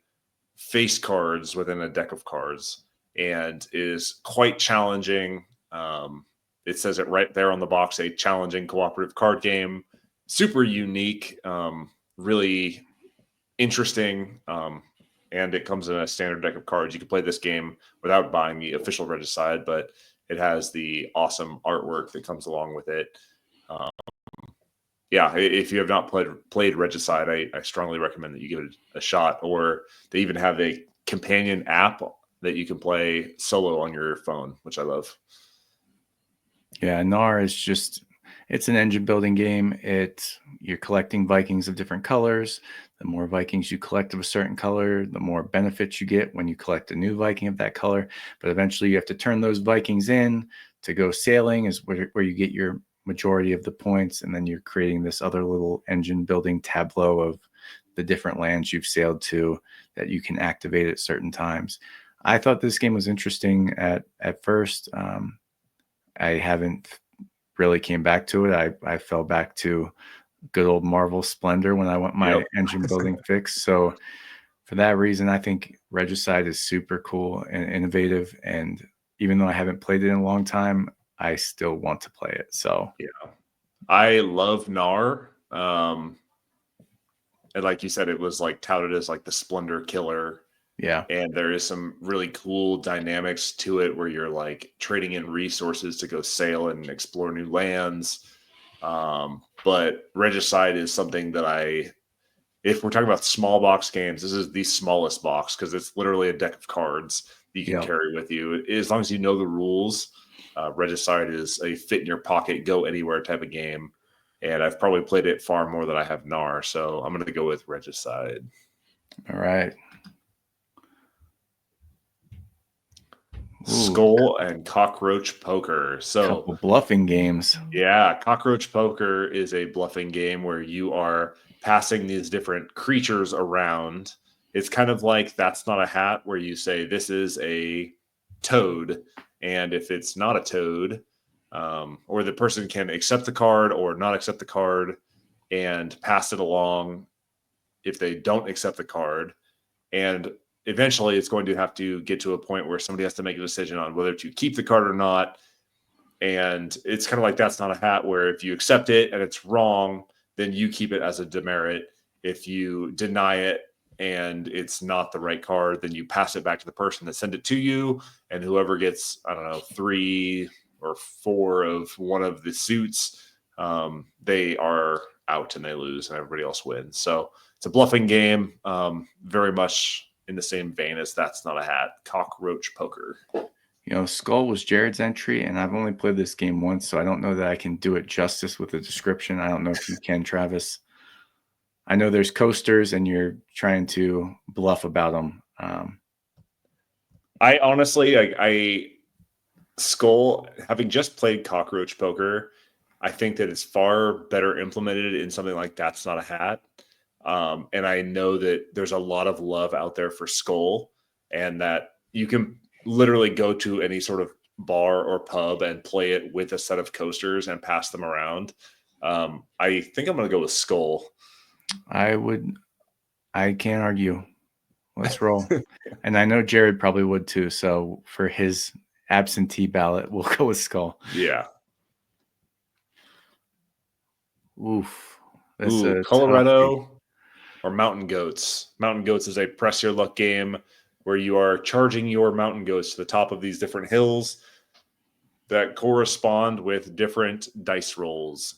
face cards within a deck of cards, and is quite challenging. It says it right there on the box, a challenging cooperative card game, super unique, really interesting, and it comes in a standard deck of cards. You can play this game without buying the official Regicide, but it has the awesome artwork that comes along with it. Yeah, if you have not played Regicide, I strongly recommend that you give it a shot. Or they even have a companion app that you can play solo on your phone, which I love. Yeah, Gnar is just, it's an engine building game. You're collecting Vikings of different colors. The more Vikings you collect of a certain color, the more benefits you get when you collect a new Viking of that color. But eventually you have to turn those Vikings in to go sailing, is where you get your majority of the points. And then you're creating this other little engine building tableau of the different lands you've sailed to that you can activate at certain times. I thought this game was interesting at first. I haven't really came back to it. I fell back to good old Marvel Splendor when I want my engine building fix. So for that reason, I think Regicide is super cool and innovative. And even though I haven't played it in a long time, I still want to play it. So yeah, I love Gnar. And like you said, it was like touted as like the Splendor killer. Yeah. And there is some really cool dynamics to it where you're like trading in resources to go sail and explore new lands. But Regicide is something that if we're talking about small box games, this is the smallest box because it's literally a deck of cards that you can carry with you. As long as you know the rules, Regicide is a fit in your pocket, go anywhere type of game. And I've probably played it far more than I have Gnar. So I'm going to go with Regicide. All right. Skull and Cockroach Poker. So couple bluffing games. Yeah, Cockroach Poker is a bluffing game where you are passing these different creatures around. It's kind of like That's Not a Hat, where you say this is a toad, and if it's not a toad, or the person can accept the card or not accept the card and pass it along if they don't accept the card. And eventually it's going to have to get to a point where somebody has to make a decision on whether to keep the card or not. And it's kind of like That's Not a Hat, where if you accept it and it's wrong, then you keep it as a demerit. If you deny it and it's not the right card, then you pass it back to the person that sent it to you. And whoever gets, 3 or 4 of one of the suits, they are out and they lose and everybody else wins. So it's a bluffing game, very much in the same vein as That's Not a Hat, Cockroach Poker. Skull was Jared's entry, and I've only played this game once, so I don't know that I can do it justice with the description. I don't know if you can, Travis. I know there's coasters, and you're trying to bluff about them. I honestly, Skull, having just played Cockroach Poker, I think that it's far better implemented in something like That's Not a Hat. And I know that there's a lot of love out there for Skull, and that you can literally go to any sort of bar or pub and play it with a set of coasters and pass them around. I think I'm going to go with Skull. I can't argue. Let's roll. And I know Jared probably would too. So for his absentee ballot, we'll go with Skull. Yeah. Oof. Colorado or Mountain Goats. Mountain Goats is a press your luck game where you are charging your mountain goats to the top of these different hills that correspond with different dice rolls.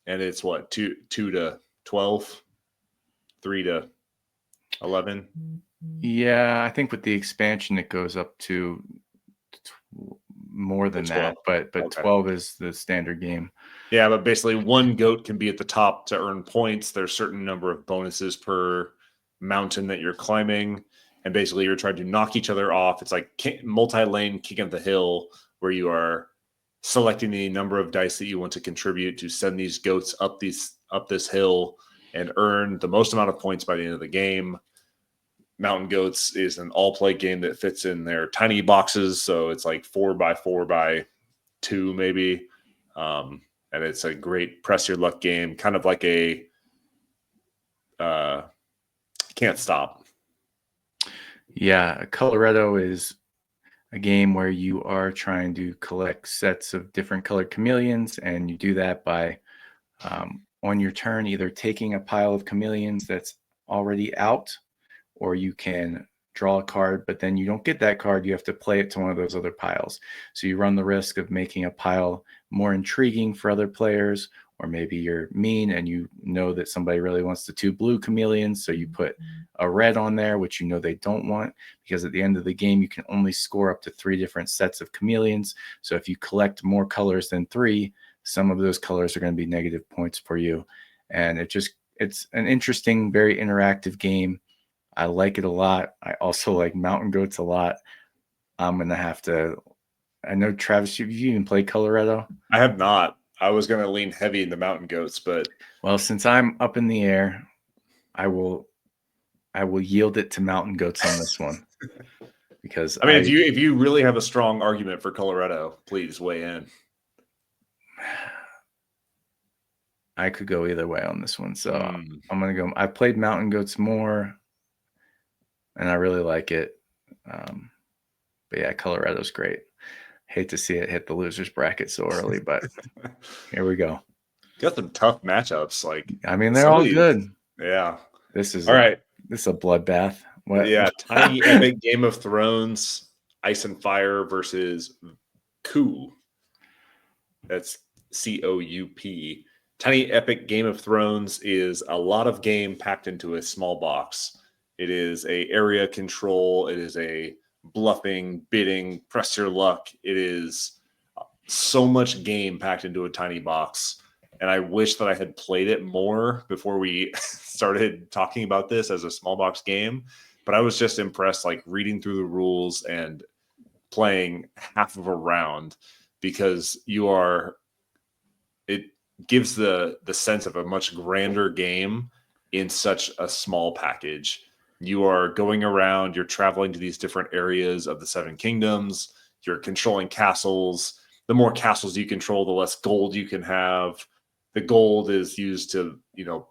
And it's 2 to 12, 3 to 11. Yeah, I think with the expansion it goes up to more than that, but Okay. 12 is the standard game. Yeah, but basically one goat can be at the top to earn points. There's a certain number of bonuses per mountain that you're climbing, and basically you're trying to knock each other off. It's like multi-lane king of the hill, where you are selecting the number of dice that you want to contribute to send these goats up this hill and earn the most amount of points by the end of the game. Mountain Goats is an all-play game that fits in their tiny boxes, so it's like 4x4x2 maybe, and it's a great press your luck game, kind of like a can't stop. Yeah, Colorado is a game where you are trying to collect sets of different colored chameleons, and you do that by on your turn either taking a pile of chameleons that's already out, or you can draw a card, but then you don't get that card. You have to play it to one of those other piles. So you run the risk of making a pile more intriguing for other players, or maybe you're mean and you know that somebody really wants the 2 blue chameleons. So you put a red on there, which you know they don't want, because at the end of the game, you can only score up to 3 different sets of chameleons. So if you collect more colors than 3, some of those colors are going to be negative points for you. And it's an interesting, very interactive game. I like it a lot. I also like Mountain Goats a lot. I'm going to have to, I know, Travis, have you even played Colorado? I have not. I was going to lean heavy into Mountain Goats, but. Well, since I'm up in the air, I will yield it to Mountain Goats on this one. Because I mean, if you really have a strong argument for Colorado, please weigh in. I could go either way on this one. So I'm going to go. I played Mountain Goats more, and I really like it. But yeah, Colorado's great. Hate to see it hit the losers bracket so early, but here we go. Got some tough matchups. Like, I mean, they're all good. Yeah. This is all right. This is a bloodbath. What? Yeah, Tiny Epic Game of Thrones, Ice and Fire versus Coup. That's COUP. Tiny Epic Game of Thrones is a lot of game packed into a small box. It is a area control. It is a bluffing, bidding, press your luck. It is so much game packed into a tiny box. And I wish that I had played it more before we started talking about this as a small box game. But I was just impressed, like reading through the rules and playing half of a round, because it gives the sense of a much grander game in such a small package. You are going around, you're traveling to these different areas of the 7 kingdoms, you're controlling castles. The more castles you control, the less gold you can have. The gold is used to,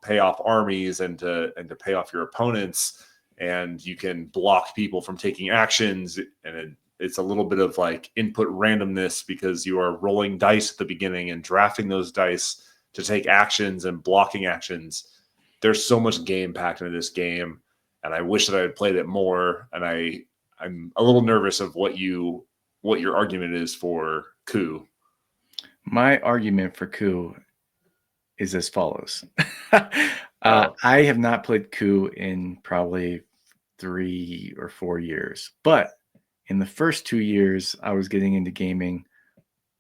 pay off armies and to pay off your opponents, and you can block people from taking actions. And it's a little bit of like input randomness, because you are rolling dice at the beginning and drafting those dice to take actions and blocking actions. There's so much game packed into this game, and I wish that I had played it more. And I'm a little nervous of what your argument is for Coup. My argument for Coup is as follows. I have not played Coup in probably 3 or 4 years, but in the first 2 years I was getting into gaming,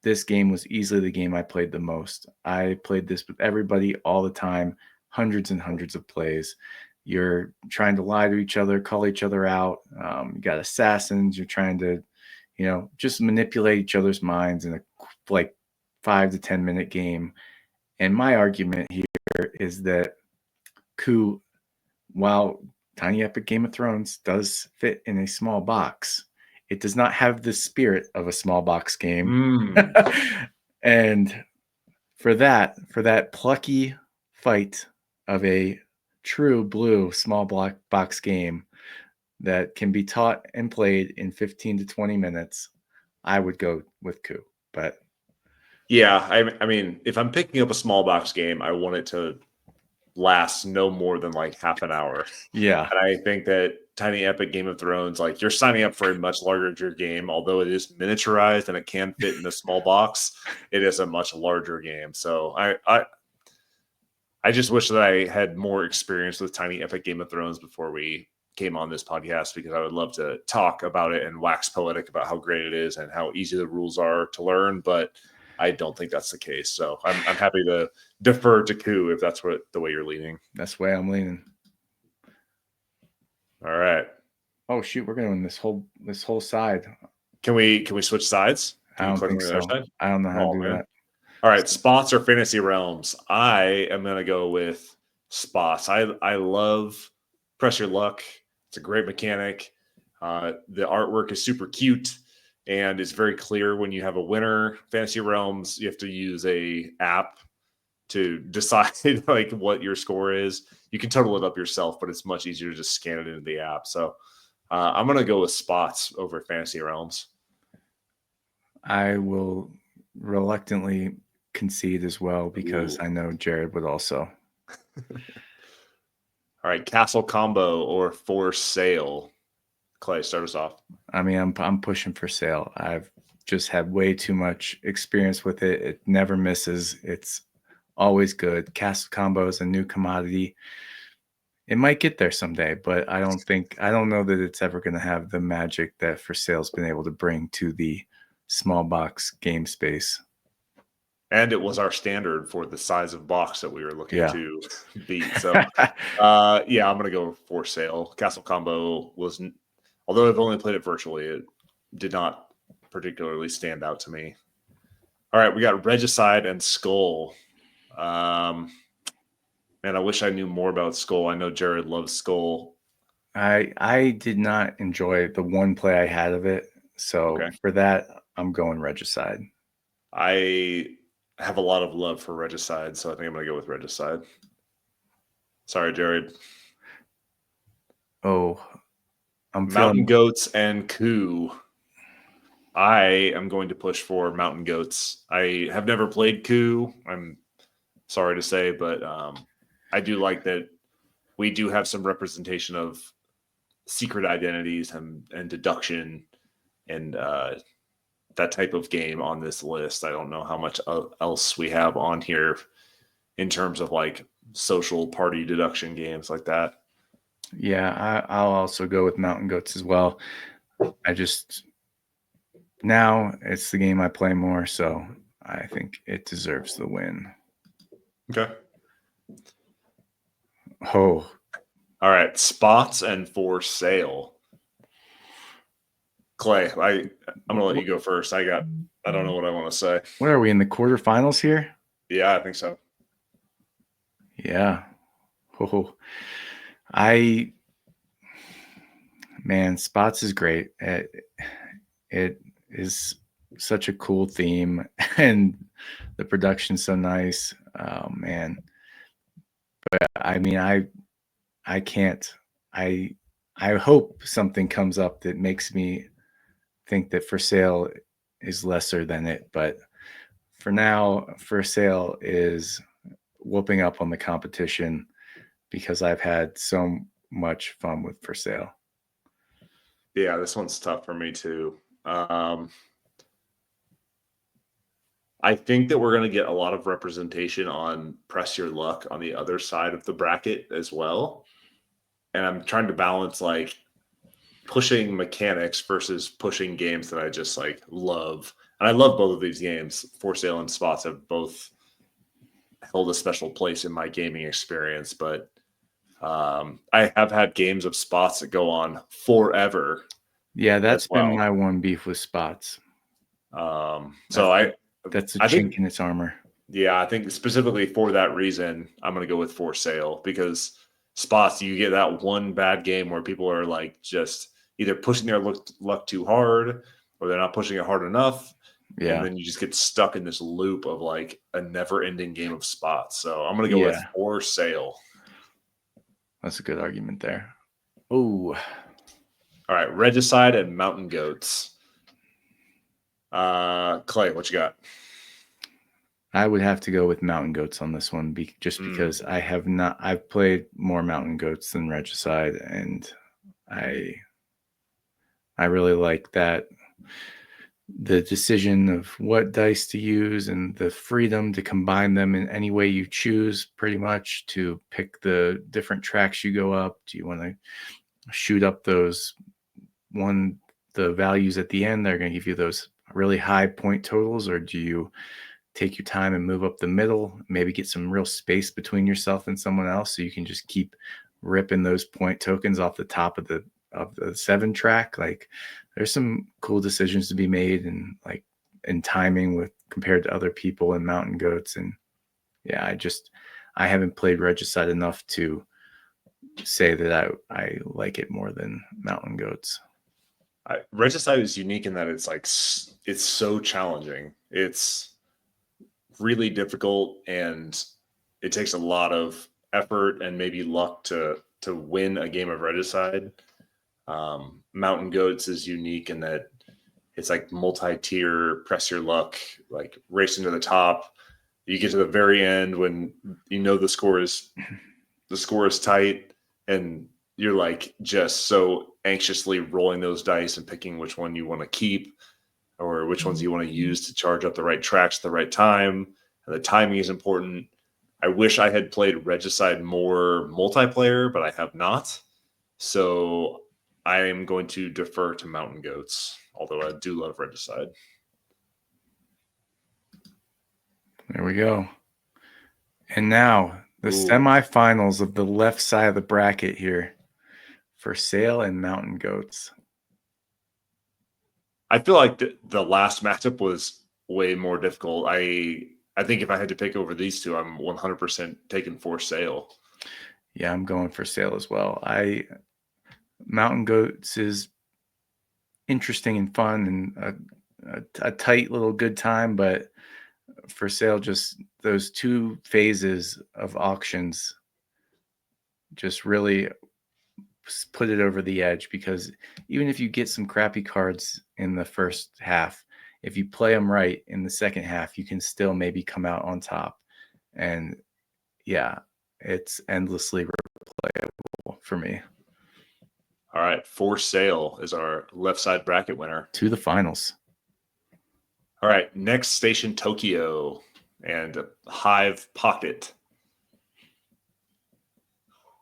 this game was easily the game I played the most. I played this with everybody all the time, hundreds and hundreds of plays. You're trying to lie to each other, call each other out. You got assassins. You're trying to, just manipulate each other's minds in a 5 to 10 minute game. And my argument here is that Coup, while Tiny Epic Game of Thrones does fit in a small box, it does not have the spirit of a small box game. And for that plucky fight of a true blue small box game that can be taught and played in 15 to 20 minutes, I would go with Coup. But yeah, I mean, if I'm picking up a small box game, I want it to last no more than like half an hour. Yeah. And I think that Tiny Epic Game of Thrones, like, you're signing up for a much larger game, although it is miniaturized and it can fit in a small box. It is a much larger game. So I just wish that I had more experience with Tiny Epic Game of Thrones before we came on this podcast, because I would love to talk about it and wax poetic about how great it is and how easy the rules are to learn. But I don't think that's the case. So I'm happy to defer to Koo if that's the way you're leaning. That's the way I'm leaning. All right. Oh shoot, we're going this whole side. Can we switch sides? I don't think so. I don't know how to do that. All right, spots or fantasy realms. I am gonna go with spots. I love Press Your Luck. It's a great mechanic. The artwork is super cute and it's very clear when you have a winner. Fantasy realms, you have to use a app to decide like what your score is. You can total it up yourself, but it's much easier to just scan it into the app. So I'm gonna go with spots over fantasy realms. I will reluctantly concede as well, because I know Jared would also. All right, castle combo or for sale. Clay, start us off. I mean, I'm pushing for sale. I've just had way too much experience with it. It never misses. It's always good. Castle combo is a new commodity. It might get there someday, but I don't know that it's ever going to have the magic that for sale's been able to bring to the small box game space. And it was our standard for the size of box that we were looking to beat. So, I'm going to go for sale. Castle Combo was, although I've only played it virtually, it did not particularly stand out to me. All right, we got Regicide and Skull. Man, I wish I knew more about Skull. I know Jared loves Skull. I did not enjoy the one play I had of it. So for that, I'm going Regicide. I have a lot of love for Regicide, so I think I'm going to go with Regicide. Sorry, Jared. Oh, Mountain Goats and Coup. I am going to push for Mountain Goats. I have never played Coup. I'm sorry to say, but I do like that we do have some representation of secret identities and deduction and that type of game on this list. I don't know how much else we have on here in terms of like social party deduction games like that. Yeah, I'll also go with Mountain Goats as well. Now it's the game I play more, so I think it deserves the win. Okay. Oh. All right. Spots and for sale. Clay, I'm going to let you go first. I don't know what I want to say. What are we in the quarterfinals here? Yeah, I think so. Yeah. Oh. Spots is great. It is such a cool theme, and the production's so nice. Oh man. But I mean, I can't. I hope something comes up that makes me think that for sale is lesser than it. But for now, for sale is whooping up on the competition, because I've had so much fun with for sale. Yeah, this one's tough for me too. I think that we're going to get a lot of representation on Press Your Luck on the other side of the bracket as well. And I'm trying to balance like pushing mechanics versus pushing games that I just like love. And I love both of these games. For Sale and Spots have both held a special place in my gaming experience, but I have had games of Spots that go on forever. Yeah, that's been my one beef with Spots. That's a chink in its armor. Yeah, I think specifically for that reason, I'm going to go with For Sale, because Spots, you get that one bad game where people are like just either pushing their luck too hard or they're not pushing it hard enough. Yeah. And then you just get stuck in this loop of like a never ending game of Spots. So I'm going to go with For Sale. That's a good argument there. Oh. All right. Regicide and Mountain Goats. Clay, what you got? I would have to go with Mountain Goats on this one, because I've played more Mountain Goats than Regicide, and I really like that the decision of what dice to use and the freedom to combine them in any way you choose, pretty much, to pick the different tracks you go up. Do you want to shoot up the values at the end? They're going to give you those really high point totals, or do you take your time and move up the middle, maybe get some real space between yourself and someone else so you can just keep ripping those point tokens off the top of the 7 track? Like, there's some cool decisions to be made, and like in timing with compared to other people and mountain goats. And yeah, I haven't played Regicide enough to say that I like it more than mountain goats. Regicide is unique in that it's so challenging. It's really difficult, and it takes a lot of effort and maybe luck to win a game of Regicide. Mountain Goats is unique in that it's like multi-tier, press your luck, like racing to the top. You get to the very end when you know the score is tight, and you're like just so anxiously rolling those dice and picking which one you want to keep or which ones you want to use to charge up the right tracks at the right time. And the timing is important. I wish I had played Regicide more multiplayer, but I have not. So I am going to defer to Mountain Goats, although I do love Regicide. There we go. And now the semifinals of the left side of the bracket here for Sail and Mountain Goats. I feel like the last matchup was way more difficult. I think if I had to pick over these two, I'm 100% taking for Sail. Yeah, I'm going for Sail as well. Mountain Goats is interesting and fun and a tight little good time, but for Sail, just those 2 phases of auctions just really put it over the edge, because even if you get some crappy cards in the first half, if you play them right in the second half, you can still maybe come out on top. And yeah, it's endlessly replayable for me. All right, For Sail is our left side bracket winner. To the finals. All right, next station, Tokyo and Hive Pocket.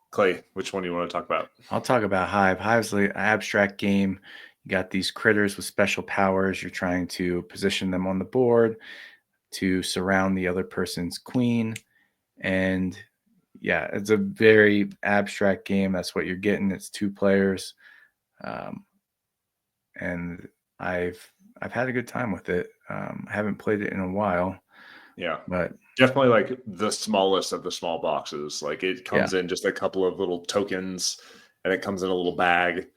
Clay, which one do you want to talk about? I'll talk about Hive. Hive's an abstract game. You got these critters with special powers. You're trying to position them on the board to surround the other person's queen. And yeah, it's a very abstract game. That's what you're getting. It's 2 players. And I've had a good time with it. I haven't played it in a while. Yeah, but definitely like the smallest of the small boxes. Like it comes in just a couple of little tokens, and it comes in a little bag.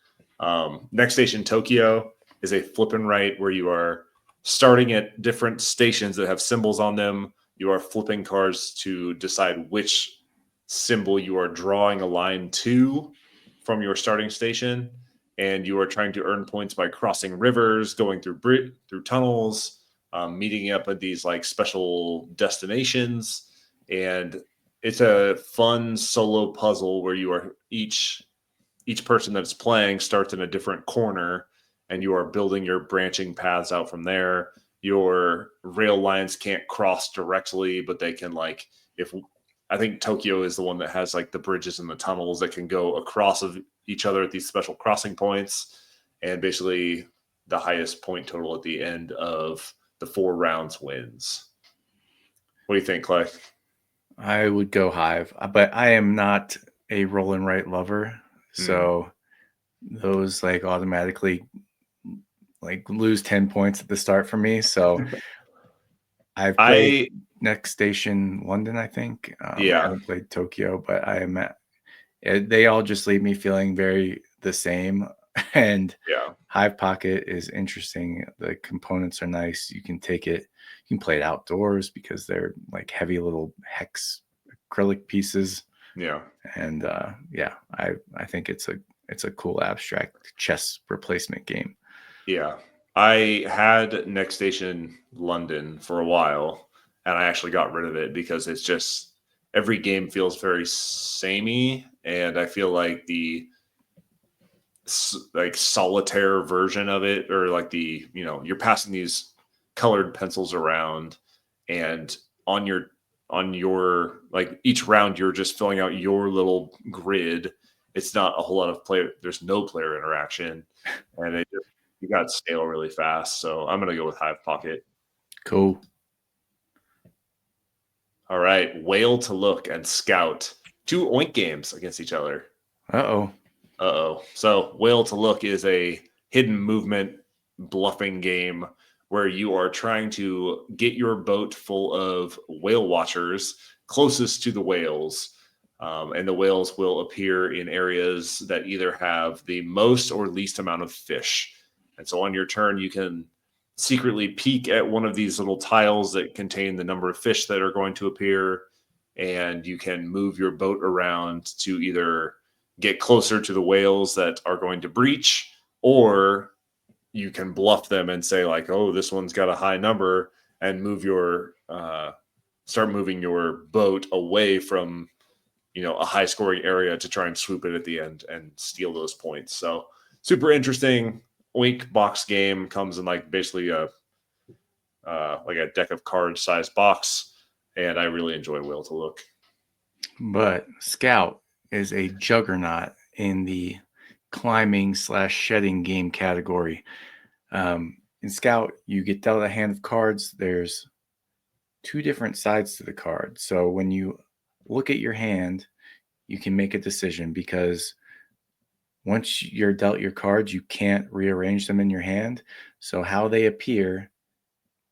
Next station, Tokyo, is a flip and right where you are starting at different stations that have symbols on them. You are flipping cards to decide which symbol you are drawing a line to from your starting station, and you are trying to earn points by crossing rivers, going through tunnels, meeting up at these like special destinations. And it's a fun solo puzzle where you are each person that's playing starts in a different corner, and you are building your branching paths out from there. Your rail lines can't cross directly, but they can, like, I think Tokyo is the one that has like the bridges and the tunnels that can go across of each other at these special crossing points. And basically the highest point total at the end of the 4 rounds wins. What do you think, Clay? I would go Hive, but I am not a roll and write lover. So those like automatically like lose 10 points at the start for me. So I've played Next Station London, I think. I haven't played Tokyo, but they all just leave me feeling very the same. And Hive Pocket is interesting. The components are nice. You can take it, you can play it outdoors because they're like heavy little hex acrylic pieces. Yeah. And I think it's a cool abstract chess replacement game. Yeah. I had Next Station London for a while, and I actually got rid of it because it's just every game feels very samey, and I feel like the like solitaire version of it, or like you're passing these colored pencils around, and on your like each round you're just filling out your little grid. It's not a whole lot of there's no player interaction, and you got stale really fast. So I'm gonna go with Hive Pocket. Cool. All right, Whale to Look and Scout, 2 Oink games against each other. Uh-oh. So Whale to Look is a hidden movement bluffing game where you are trying to get your boat full of whale watchers closest to the whales. And the whales will appear in areas that either have the most or least amount of fish. And so on your turn, you can secretly peek at one of these little tiles that contain the number of fish that are going to appear. And you can move your boat around to either get closer to the whales that are going to breach, or you can bluff them and say like, oh, this one's got a high number, and start moving your boat away from, a high scoring area to try and swoop it at the end and steal those points. So super interesting. Oink box game, comes in like basically a deck of cards sized box. And I really enjoy Whale to Look. But Scout is a juggernaut in the climbing/shedding game category. In Scout, you get dealt a hand of cards. There's 2 different sides to the card. So when you look at your hand, you can make a decision, because once you're dealt your cards, you can't rearrange them in your hand. So how they appear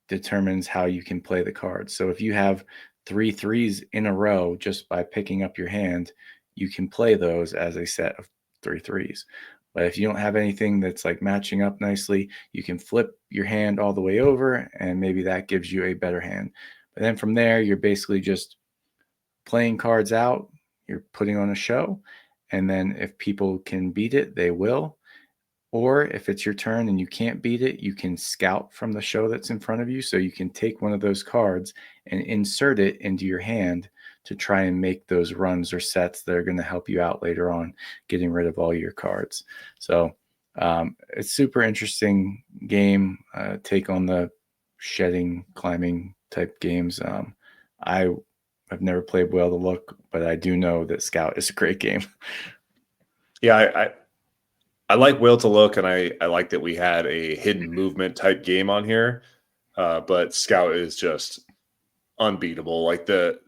determines how you can play the cards. So if you have 3 threes in a row just by picking up your hand, you can play those as a set of 3 threes. But if you don't have anything that's like matching up nicely, you can flip your hand all the way over, and maybe that gives you a better hand. But then from there, you're basically just playing cards out. You're putting on a show. And then if people can beat it, they will. Or if it's your turn and you can't beat it, you can scout from the show that's in front of you. So you can take one of those cards and insert it into your hand to try and make those runs or sets that are going to help you out later on, getting rid of all your cards. So it's super interesting game, take on the shedding, climbing type games. I've never played Whale to Look, but I do know that Scout is a great game. Yeah, I like Whale to Look, and I like that we had a hidden movement type game on here. But Scout is just unbeatable. Like the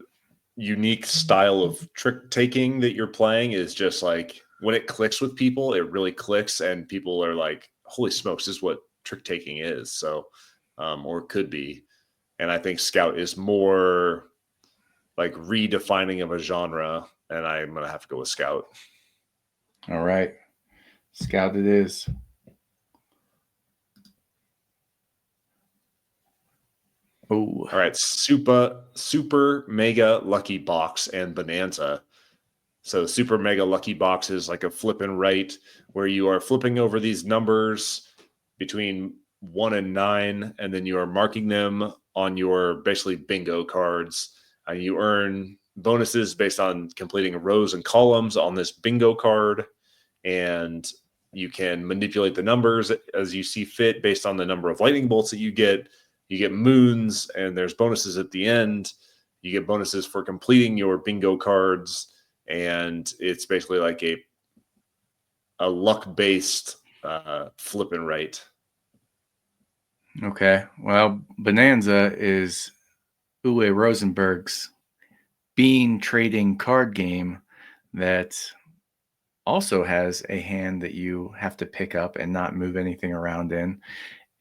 unique style of trick taking that you're playing is just like, when it clicks with people, it really clicks, and people are like, holy smokes, this is what trick taking is. So, or could be. And I think Scout is more like redefining of a genre, and I'm going to have to go with Scout. All right. Scout it is. Oh. All right. Super Mega Lucky Box and Bonanza. So Super Mega Lucky Box is like a flip and right, where you are flipping over these numbers between 1 and 9, and then you are marking them on your basically bingo cards. And you earn bonuses based on completing rows and columns on this bingo card. And you can manipulate the numbers as you see fit based on the number of lightning bolts that you get. You get moons, and there's bonuses at the end. You get bonuses for completing your bingo cards. And it's basically like a luck-based flip and right. Okay. Well, Bonanza is Uwe Rosenberg's bean trading card game that also has a hand that you have to pick up and not move anything around in.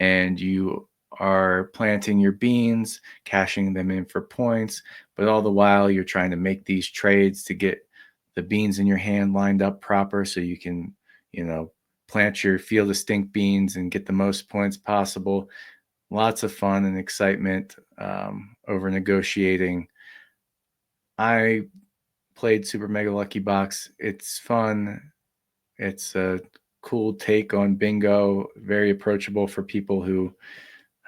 And you are planting your beans, cashing them in for points, but all the while you're trying to make these trades to get the beans in your hand lined up proper so you can, plant your field of stink beans and get the most points possible. Lots of fun and excitement over negotiating. I played Super Mega Lucky Box. It's fun. It's a cool take on bingo, very approachable for people who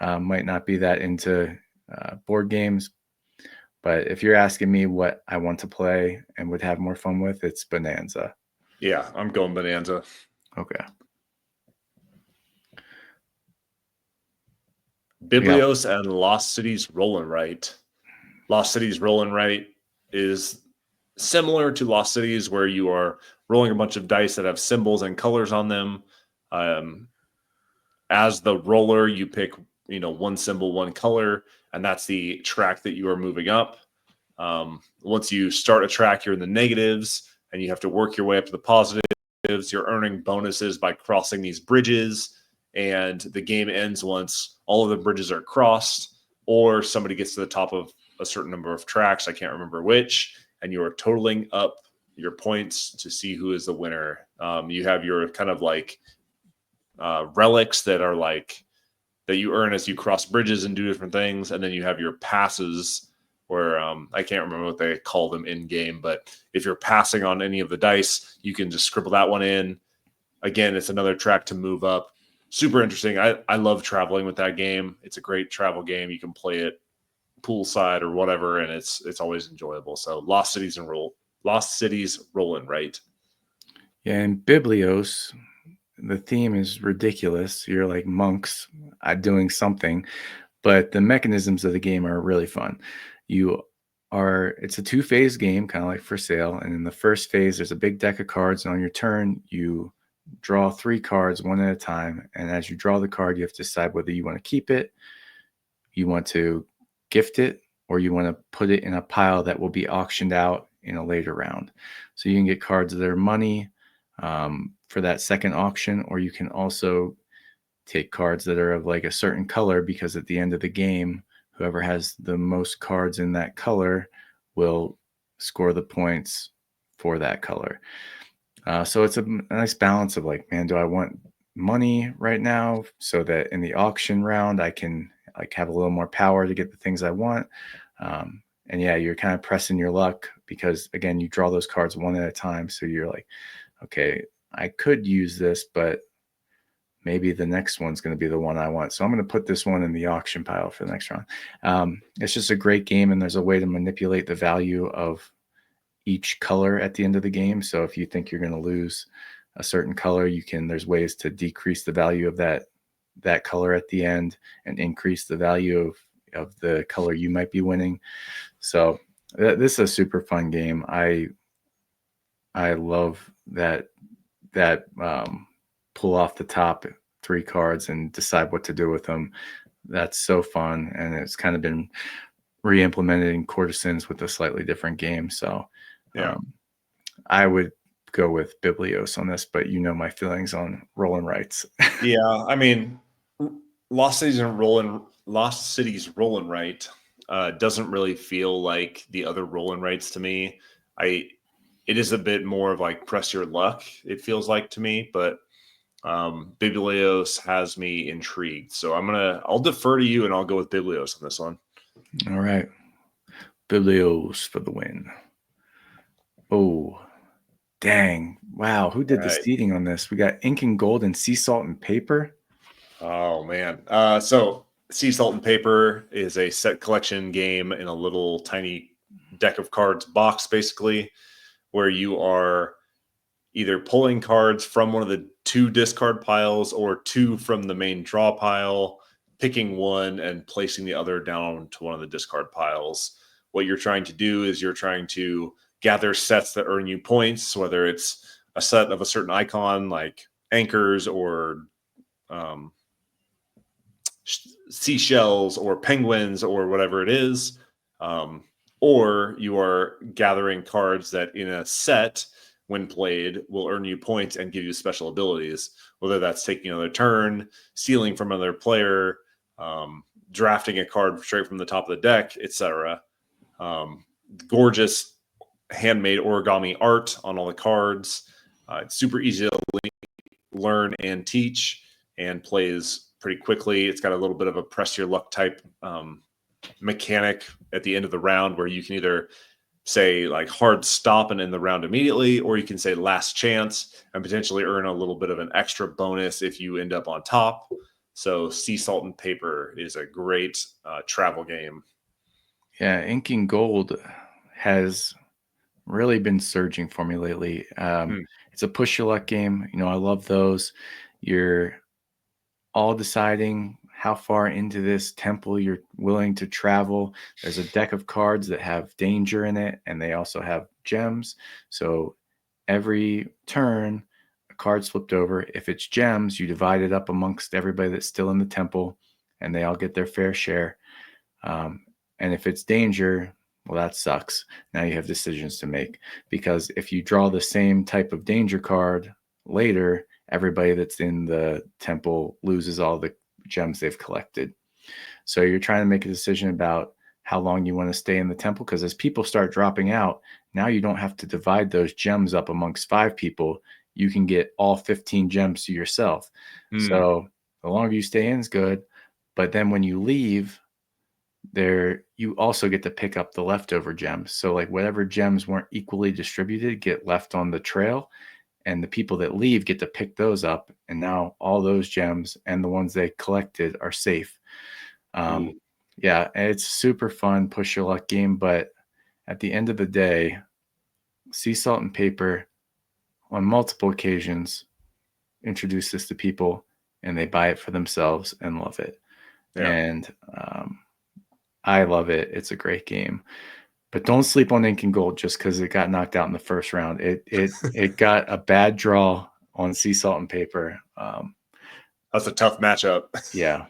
might not be that into board games. But if you're asking me what I want to play and would have more fun with, it's Bonanza. Yeah, I'm going Bonanza. Okay. Biblios and Lost Cities Roll and Write. Lost Cities Roll and Write is similar to Lost Cities, where you are rolling a bunch of dice that have symbols and colors on them. As the roller, you pick one symbol, one color, and that's the track that you are moving up. Once you start a track, you're in the negatives, and you have to work your way up to the positives. You're earning bonuses by crossing these bridges, and the game ends once all of the bridges are crossed, or somebody gets to the top of a certain number of tracks. I can't remember which, and you are totaling up your points to see who is the winner. You have your kind of like relics that are like that you earn as you cross bridges and do different things, and then you have your passes where I can't remember what they call them in game, but if you're passing on any of the dice, you can just scribble that one in. Again, it's another track to move up. Super interesting. I love traveling with that game. It's a great travel game. You can play it poolside or whatever, and it's always enjoyable. So Lost Cities Roll and Write. Yeah, and Biblios, the theme is ridiculous. You're like monks doing something, but the mechanisms of the game are really fun. It's a 2-phase game, kind of like For Sale. And in the first phase, there's a big deck of cards. And on your turn, you draw 3 cards one at a time. And as you draw the card, you have to decide whether you want to keep it, you want to gift it, or you want to put it in a pile that will be auctioned out in a later round. So you can get cards that are money for that second auction, or you can also take cards that are of like a certain color, because at the end of the game, whoever has the most cards in that color will score the points for that color. So it's a nice balance of like, man, do I want money right now so that in the auction round I can like have a little more power to get the things I want? And yeah, you're kind of pressing your luck because again, you draw those cards one at a time. So you're like, okay, I could use this, but maybe the next one's going to be the one I want. So I'm going to put this one in the auction pile for the next round. It's just a great game, and there's a way to manipulate the value of each color at the end of the game. So if you think you're going to lose a certain color, there's ways to decrease the value of that color at the end and increase the value of the color you might be winning. So this is a super fun game. I love that pull off the top 3 cards and decide what to do with them. That's so fun, and it's kind of been re-implemented in Courtesans with a slightly different game. So yeah, I would go with Biblios on this, but my feelings on Roll and Writes. Yeah, I mean, Lost Cities Roll and Write doesn't really feel like the other Roll and Writes to me. It is a bit more of like press your luck, it feels like to me, but Biblios has me intrigued. So I'll defer to you and I'll go with Biblios on this one. All right. Biblios for the win. Oh, dang. Wow. Who did the seeding on this? We got Ink and Gold and Sea Salt and Paper. Oh, man. So Sea Salt and Paper is a set collection game in a little tiny deck of cards box, basically, where you are either pulling cards from one of the 2 discard piles or 2 from the main draw pile, picking one and placing the other down to one of the discard piles. What you're trying to do is you're trying to gather sets that earn you points, whether it's a set of a certain icon like anchors or seashells or penguins or whatever it is, or you are gathering cards that in a set when played will earn you points and give you special abilities, whether that's taking another turn, stealing from another player, drafting a card straight from the top of the deck, etc. Gorgeous handmade origami art on all the cards. It's super easy to learn and teach, and plays pretty quickly. It's got a little bit of a press your luck type mechanic at the end of the round, where you can either say like hard stop and end the round immediately, or you can say last chance and potentially earn a little bit of an extra bonus if you end up on top. So Sea Salt and Paper is a great travel game. Yeah, Ink and Gold has really been surging for me lately. It's a push your luck game. I love those. You're all deciding how far into this temple you're willing to travel. There's a deck of cards that have danger in it, and they also have gems. So every turn, a card's flipped over. If it's gems, you divide it up amongst everybody that's still in the temple, and they all get their fair share. And if it's danger, well, that sucks. Now you have decisions to make, because if you draw the same type of danger card later, everybody that's in the temple loses all the gems they've collected. So you're trying to make a decision about how long you want to stay in the temple, because as people start dropping out, now you don't have to divide those gems up amongst 5 people. You can get all 15 gems to yourself. So the longer you stay in is good. But then when you leave, you also get to pick up the leftover gems. So like whatever gems weren't equally distributed get left on the trail, and the people that leave get to pick those up. And now all those gems and the ones they collected are safe. Yeah, it's super fun push your luck game. But at the end of the day, Sea Salt and Paper on multiple occasions introduce this to people, and they buy it for themselves and love it. Yeah. And I love it. It's a great game. But don't sleep on Ink and Gold just because it got knocked out in the first round. It got a bad draw on Sea Salt and Paper. That's a tough matchup. Yeah.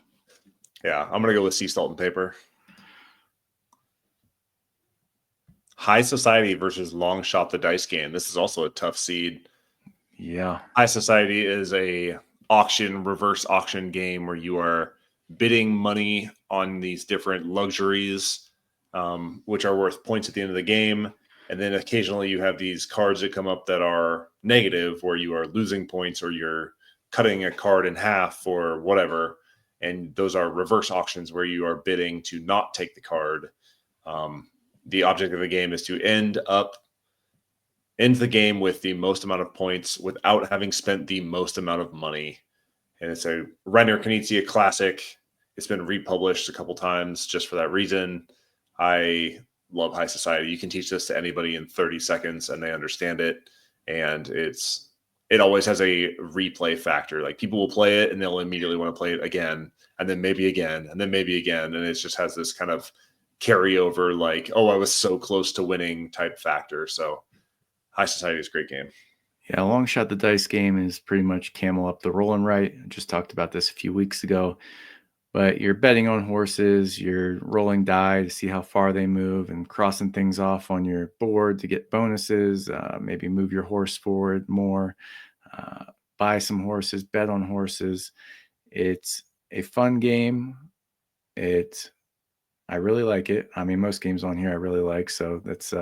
Yeah, I'm going to go with Sea Salt and Paper. High Society versus Long Shot the Dice game. This is also a tough seed. Yeah. High Society is a reverse auction game where you are bidding money on these different luxuries, which are worth points at the end of the game. And then occasionally you have these cards that come up that are negative, where you are losing points or you're cutting a card in half or whatever. And those are reverse auctions where you are bidding to not take the card. The object of the game is to end the game with the most amount of points without having spent the most amount of money. And it's a Reiner Knizia classic. It's been republished a couple times just for that reason. I love High Society. You can teach this to anybody in 30 seconds and they understand it. And it always has a replay factor. Like people will play it and they'll immediately want to play it again, and then maybe again, and then maybe again. And it just has this kind of carryover, like, oh, I was so close to winning type factor. So High Society is a great game. Yeah, Long Shot the Dice game is pretty much camel up the roll and right. I just talked about this a few weeks ago. But you're betting on horses, you're rolling die to see how far they move and crossing things off on your board to get bonuses, maybe move your horse forward more, buy some horses, bet on horses. It's a fun game. I really like it. I mean, most games on here I really like, so that's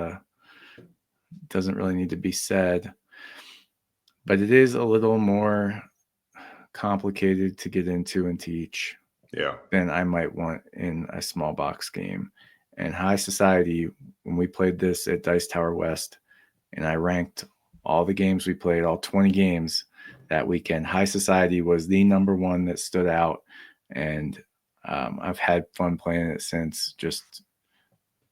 doesn't really need to be said. But it is a little more complicated to get into and teach. Yeah. Than I might want in a small box game. And High Society, when we played this at Dice Tower West, and I ranked all the games we played, all 20 games that weekend, High Society was the number one that stood out. And I've had fun playing it since. Just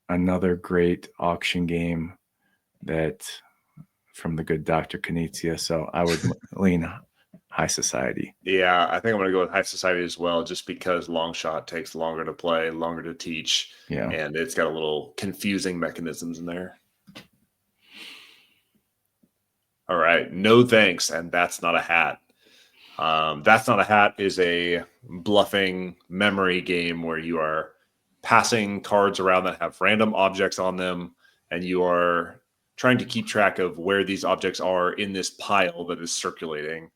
another great auction game from the good Dr. Knizia. So I would lean High Society. Yeah, I think I'm going to go with High Society as well, just because Long Shot takes longer to play, longer to teach, and it's got a little confusing mechanisms in there. All right, no thanks, and That's Not a Hat. That's Not a Hat is a bluffing memory game where you are passing cards around that have random objects on them, and you are trying to keep track of where these objects are in this pile that is circulating.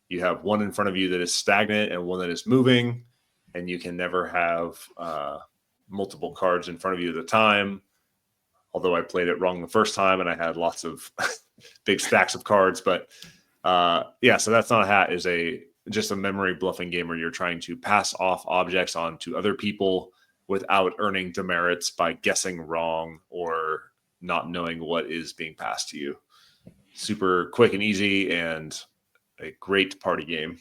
You have one in front of you that is stagnant and one that is moving, and you can never have multiple cards in front of you at a time. Although I played it wrong the first time and I had lots of big stacks of cards. But so That's Not a Hat is just a memory bluffing game where you're trying to pass off objects on to other people without earning demerits by guessing wrong or not knowing what is being passed to you. Super quick and easy and a great party game.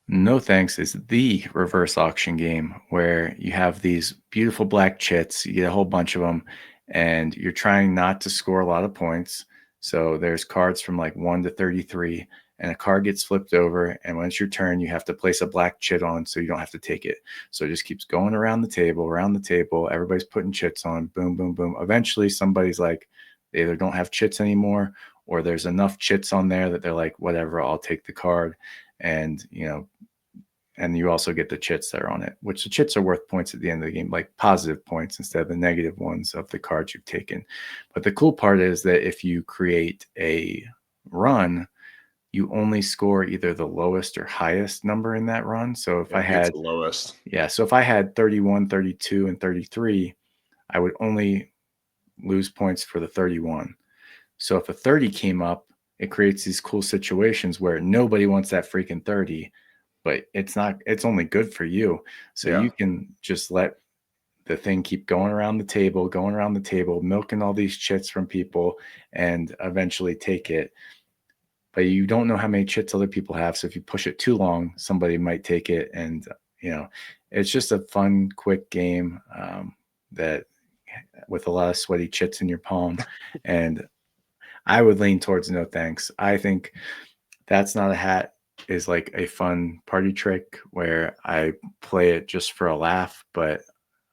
No Thanks is the reverse auction game where you have these beautiful black chits. You get a whole bunch of them, and you're trying not to score a lot of points. So there's cards from like 1 to 33, and a card gets flipped over, and when it's your turn, you have to place a black chit on so you don't have to take it. So it just keeps going around the table. Everybody's putting chits on, boom, boom, boom. Eventually, somebody's like, they either don't have chits anymore, or there's enough chits on there that they're like, whatever, I'll take the card. And, and you also get the chits that are on it, which the chits are worth points at the end of the game, like positive points instead of the negative ones of the cards you've taken. But the cool part is that if you create a run, you only score either the lowest or highest number in that run. So if I had the lowest, so if I had 31, 32, and 33, I would only lose points for the 31. So if a 30 came up, it creates these cool situations where nobody wants that freaking 30, but it's only good for you. So you can just let the thing keep going around the table, milking all these chits from people, and eventually take it. But you don't know how many chits other people have. So if you push it too long, somebody might take it. And, it's just a fun, quick game that with a lot of sweaty chits in your palm. And I would lean towards no thanks. I think That's Not a Hat is like a fun party trick where I play it just for a laugh, but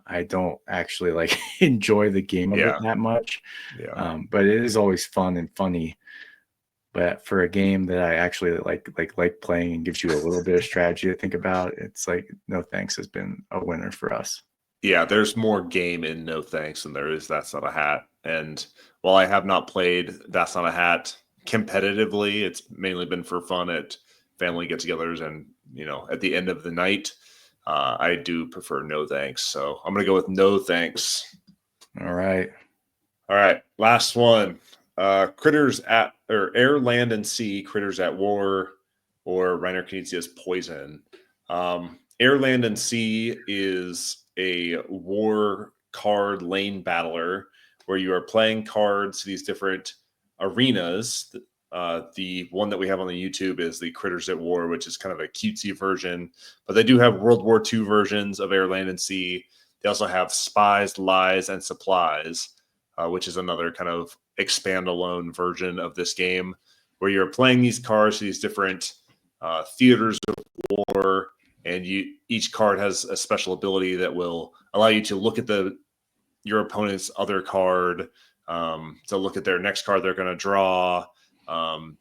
I don't actually like enjoy the game of it that much. But it is always fun and funny. But for a game that I actually like playing and gives you a little bit of strategy to think about, it's like No Thanks has been a winner for us. Yeah, there's more game in No Thanks than there is That's Not a Hat. And while I have not played That's Not a Hat competitively, it's mainly been for fun at family get-togethers and, at the end of the night. I do prefer No Thanks. So I'm going to go with No Thanks. All right. Last one. Critters at Air, Land, and Sea, Critters at War, or Reiner Knizia's Poison. Air, Land, and Sea is a war card lane battler where you are playing cards, these different arenas. The one that we have on the YouTube is the Critters at War, which is kind of a cutesy version, but they do have World War II versions of Air, Land, and Sea. They also have Spies, Lies, and Supplies, which is another kind of expand alone version of this game where you're playing these cards to these different theaters of war, and each card has a special ability that will allow you to look at your opponent's other card, to look at their next card they're going to draw,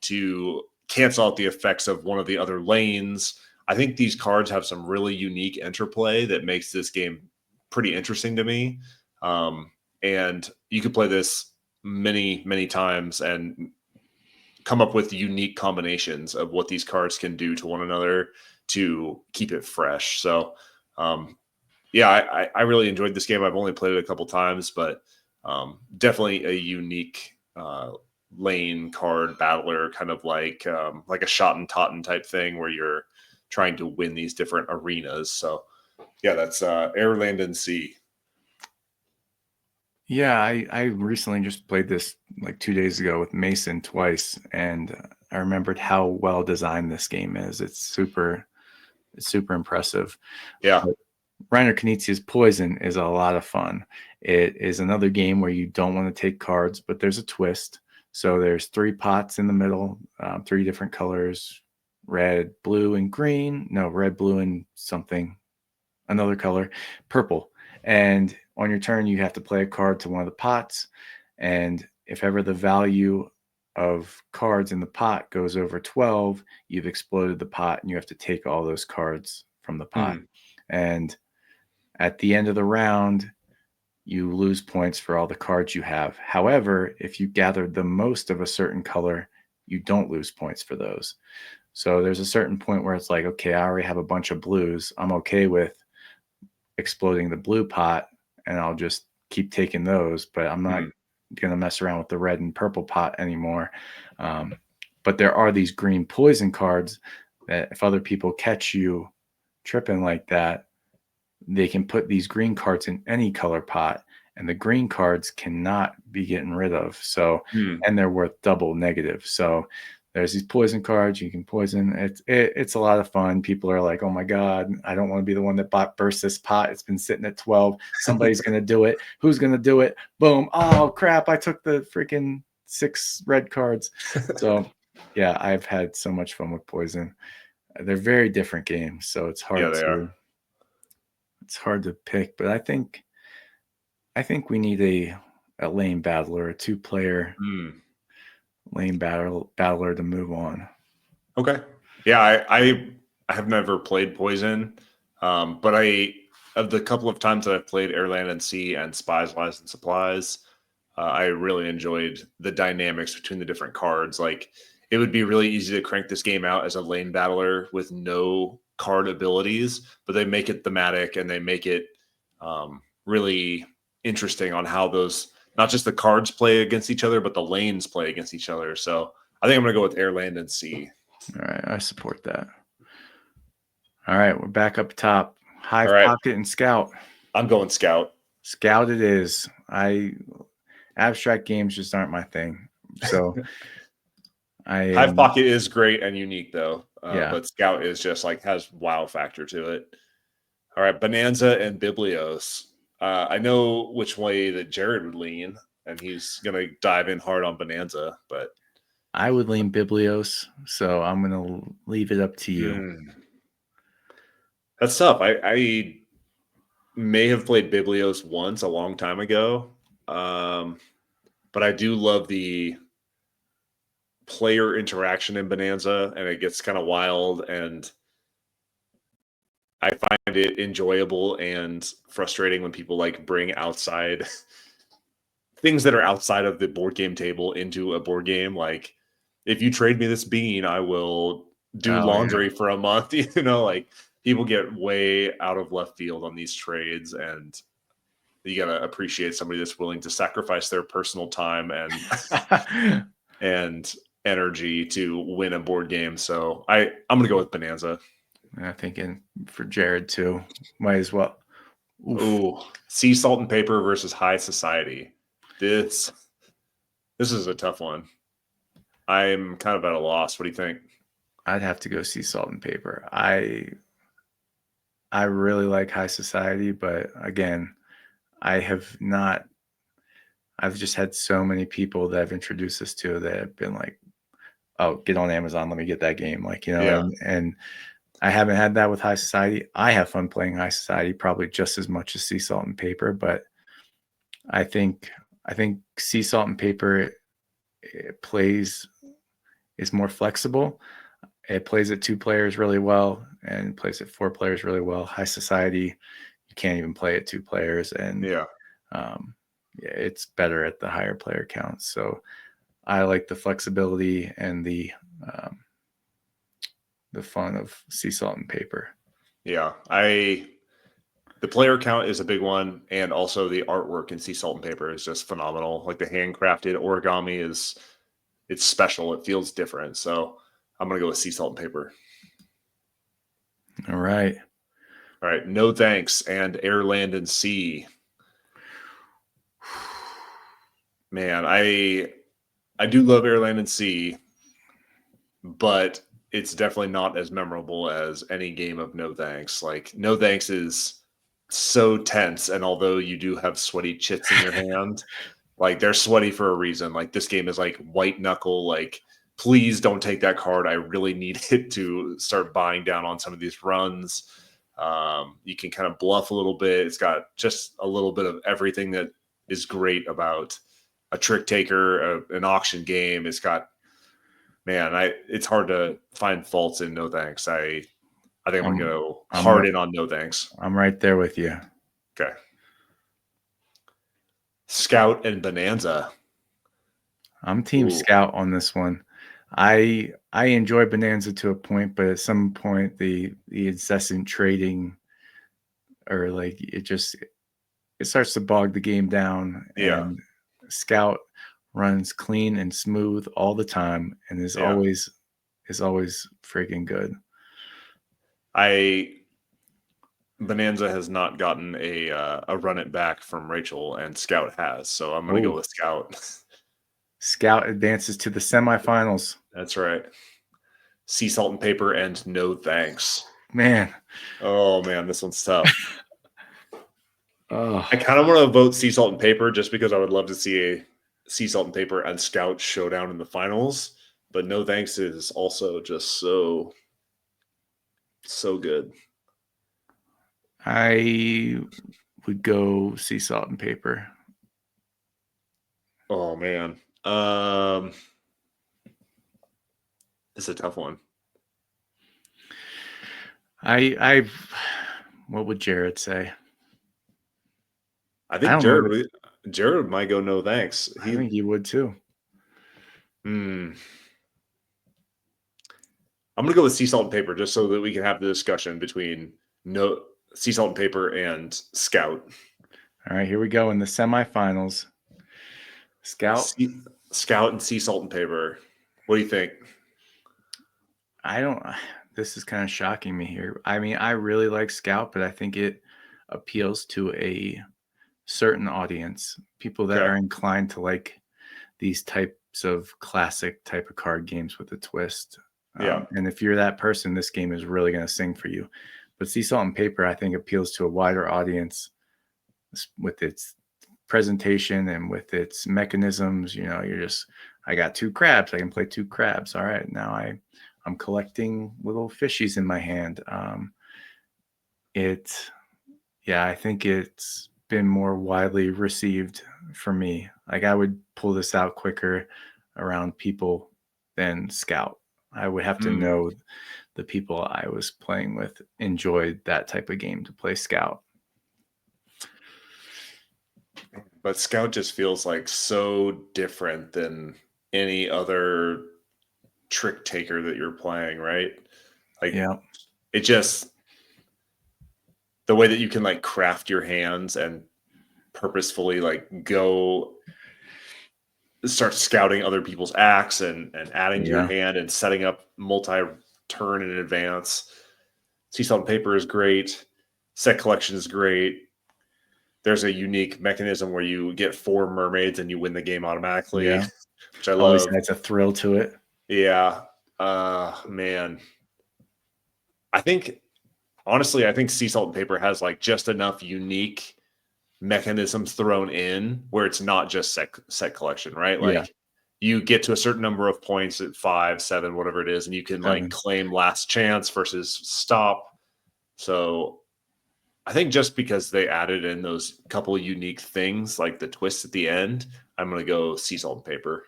to cancel out the effects of one of the other lanes. I think these cards have some really unique interplay that makes this game pretty interesting to me. And you could play this many, many times and come up with unique combinations of what these cards can do to one another to keep it fresh. So, I really enjoyed this game. I've only played it a couple times, but definitely a unique lane card battler, kind of like a shot and Totten type thing where you're trying to win these different arenas. So, that's Air, Land, and Sea. Yeah, I recently just played this like 2 days ago with Mason twice, and I remembered how well designed this game is. It's super impressive. Yeah. But Reiner Knizia's Poison is a lot of fun. It is another game where you don't want to take cards, but there's a twist. So there's 3 pots in the middle, 3 different colors, red, blue, and green. No, red, blue, and something, another color, purple. And on your turn, you have to play a card to one of the pots. And if ever the value of cards in the pot goes over 12, you've exploded the pot and you have to take all those cards from the pot. And at the end of the round, you lose points for all the cards you have. However, if you gathered the most of a certain color, you don't lose points for those. So there's a certain point where it's like, okay, I already have a bunch of blues. I'm okay with exploding the blue pot and I'll just keep taking those, but I'm not going to mess around with the red and purple pot anymore. But there are these green poison cards that if other people catch you tripping like that, they can put these green cards in any color pot, and the green cards cannot be getting rid of. So, and they're worth double negative. So there's these poison cards. You can poison. It's a lot of fun. People are like, oh my God, I don't want to be the one that burst this pot. It's been sitting at 12. Somebody's going to do it. Who's going to do it? Boom. Oh, crap. I took the freaking 6 red cards. So, yeah, I've had so much fun with poison. They're very different games, so it's hard it's hard to pick. But I think we need a lane battler, a 2-player lane battler to move on. Okay. Yeah, I have never played poison, but of the couple of times that I've played Air, Land, and Sea and Spies, Lies, and Supplies, I really enjoyed the dynamics between the different cards. Like, it would be really easy to crank this game out as a lane battler with no card abilities, but they make it thematic and they make it really interesting on how those, not just the cards play against each other, but the lanes play against each other. So I think I'm going to go with Air, Land, and Sea. All right. I support that. All right. We're back up top. Hive, Pocket, and Scout. I'm going Scout. Scout it is. Abstract games just aren't my thing. So Hive Pocket is great and unique though. Yeah. But Scout is just like has wow factor to it. All right, Bonanza and Biblios. I know which way that Jared would lean, and he's gonna dive in hard on Bonanza, but I would lean Biblios, so I'm gonna leave it up to you. That's tough. I may have played Biblios once a long time ago, but I do love the player interaction in Bonanza, and it gets kind of wild, and I find it enjoyable and frustrating when people like bring outside things that are outside of the board game table into a board game. Like, if you trade me this bean, I will do laundry for a month. You know, like, people get way out of left field on these trades, and you got to appreciate somebody that's willing to sacrifice their personal time and and energy to win a board game. So I'm going to go with Bonanza. I'm thinking for Jared too. Might as well. Ooh, Sea, Salt, and Paper versus High Society. This is a tough one. I'm kind of at a loss. What do you think? I'd have to go Sea, Salt, and Paper. I really like High Society, but again, I've just had so many people that have introduced us to that have been like, oh, get on Amazon, let me get that game. Like, you know, and I haven't had that with High Society. I have fun playing High Society, probably just as much as Sea, Salt, and Paper, but I think Sea, Salt, and Paper is more flexible. It plays at 2 players really well and plays at 4 players really well. High Society, you can't even play at 2 players, and it's better at the higher player counts. So I like the flexibility and the fun of Sea, Salt, and Paper. Yeah, the player count is a big one, and also the artwork in Sea, Salt, and Paper is just phenomenal. Like, the handcrafted origami it's special. It feels different. So I'm going to go with Sea, Salt, and Paper. All right. No Thanks and Air, Land, and Sea. Man, I do love Air, Land, and Sea, but it's definitely not as memorable as any game of No Thanks. Like, No Thanks is so tense, and although you do have sweaty chits in your hand, like, they're sweaty for a reason. Like, this game is like white knuckle, like, please don't take that card. I really need it to start buying down on some of these runs. You can kind of bluff a little bit. It's got just a little bit of everything that is great about a trick taker, an auction game. It's got, it's hard to find faults in No Thanks. I think I'm going to go hard in on No Thanks. I'm right there with you. Okay. Scout and Bonanza. I'm Team Scout on this one. I enjoy Bonanza to a point, but at some point the incessant trading, or like, it starts to bog the game down. Yeah. And Scout runs clean and smooth all the time, and is always freaking good. Bonanza has not gotten a run it back from Rachel, and Scout has, so I'm going to go with Scout. Scout advances to the semifinals. That's right. Sea Salt and Paper and No Thanks. Man. Oh, man, this one's tough. Oh. I kind of want to vote Sea Salt and Paper just because I would love to see a Sea Salt and Paper and Scout showdown in the finals. But No Thanks is also just so good. I would go Sea Salt and Paper. Oh, man. It's a tough one. What would Jared say? I think Jared might go No Thanks. I think he would too. I'm gonna go with Sea Salt and Paper just so that we can have the discussion between Sea Salt and Paper and Scout. All right, here we go in the semifinals. Scout and Sea Salt and Paper. What do you think? This is kind of shocking me here. I mean, I really like Scout, but I think it appeals to a certain audience, people that are inclined to like these types of classic type of card games with a twist. And if you're that person, this game is really going to sing for you. But Sea Salt and Paper, I think, appeals to a wider audience with its presentation and with its mechanisms. You know, I got 2 crabs. I can play 2 crabs. All right, now I'm collecting little fishies in my hand. I think it's been more widely received for me. Like, I would pull this out quicker around people than Scout. I would have to know the people I was playing with enjoyed that type of game to play Scout. But Scout just feels like so different than any other trick taker that you're playing, right? Like, it just, the way that you can like craft your hands and purposefully like go start scouting other people's acts and adding to your hand and setting up multi-turn in advance. Sea Salt and Paper is great. Set collection is great. There's a unique mechanism where you get 4 mermaids and you win the game automatically, which I love. Always adds a thrill to it. Yeah. Man. Honestly, I think Sea Salt and Paper has like just enough unique mechanisms thrown in where it's not just set collection, right? Like you get to a certain number of points at 5, 7, whatever it is, and you can like claim last chance versus stop. So I think just because they added in those couple of unique things, like the twist at the end, I'm going to go Sea Salt and Paper.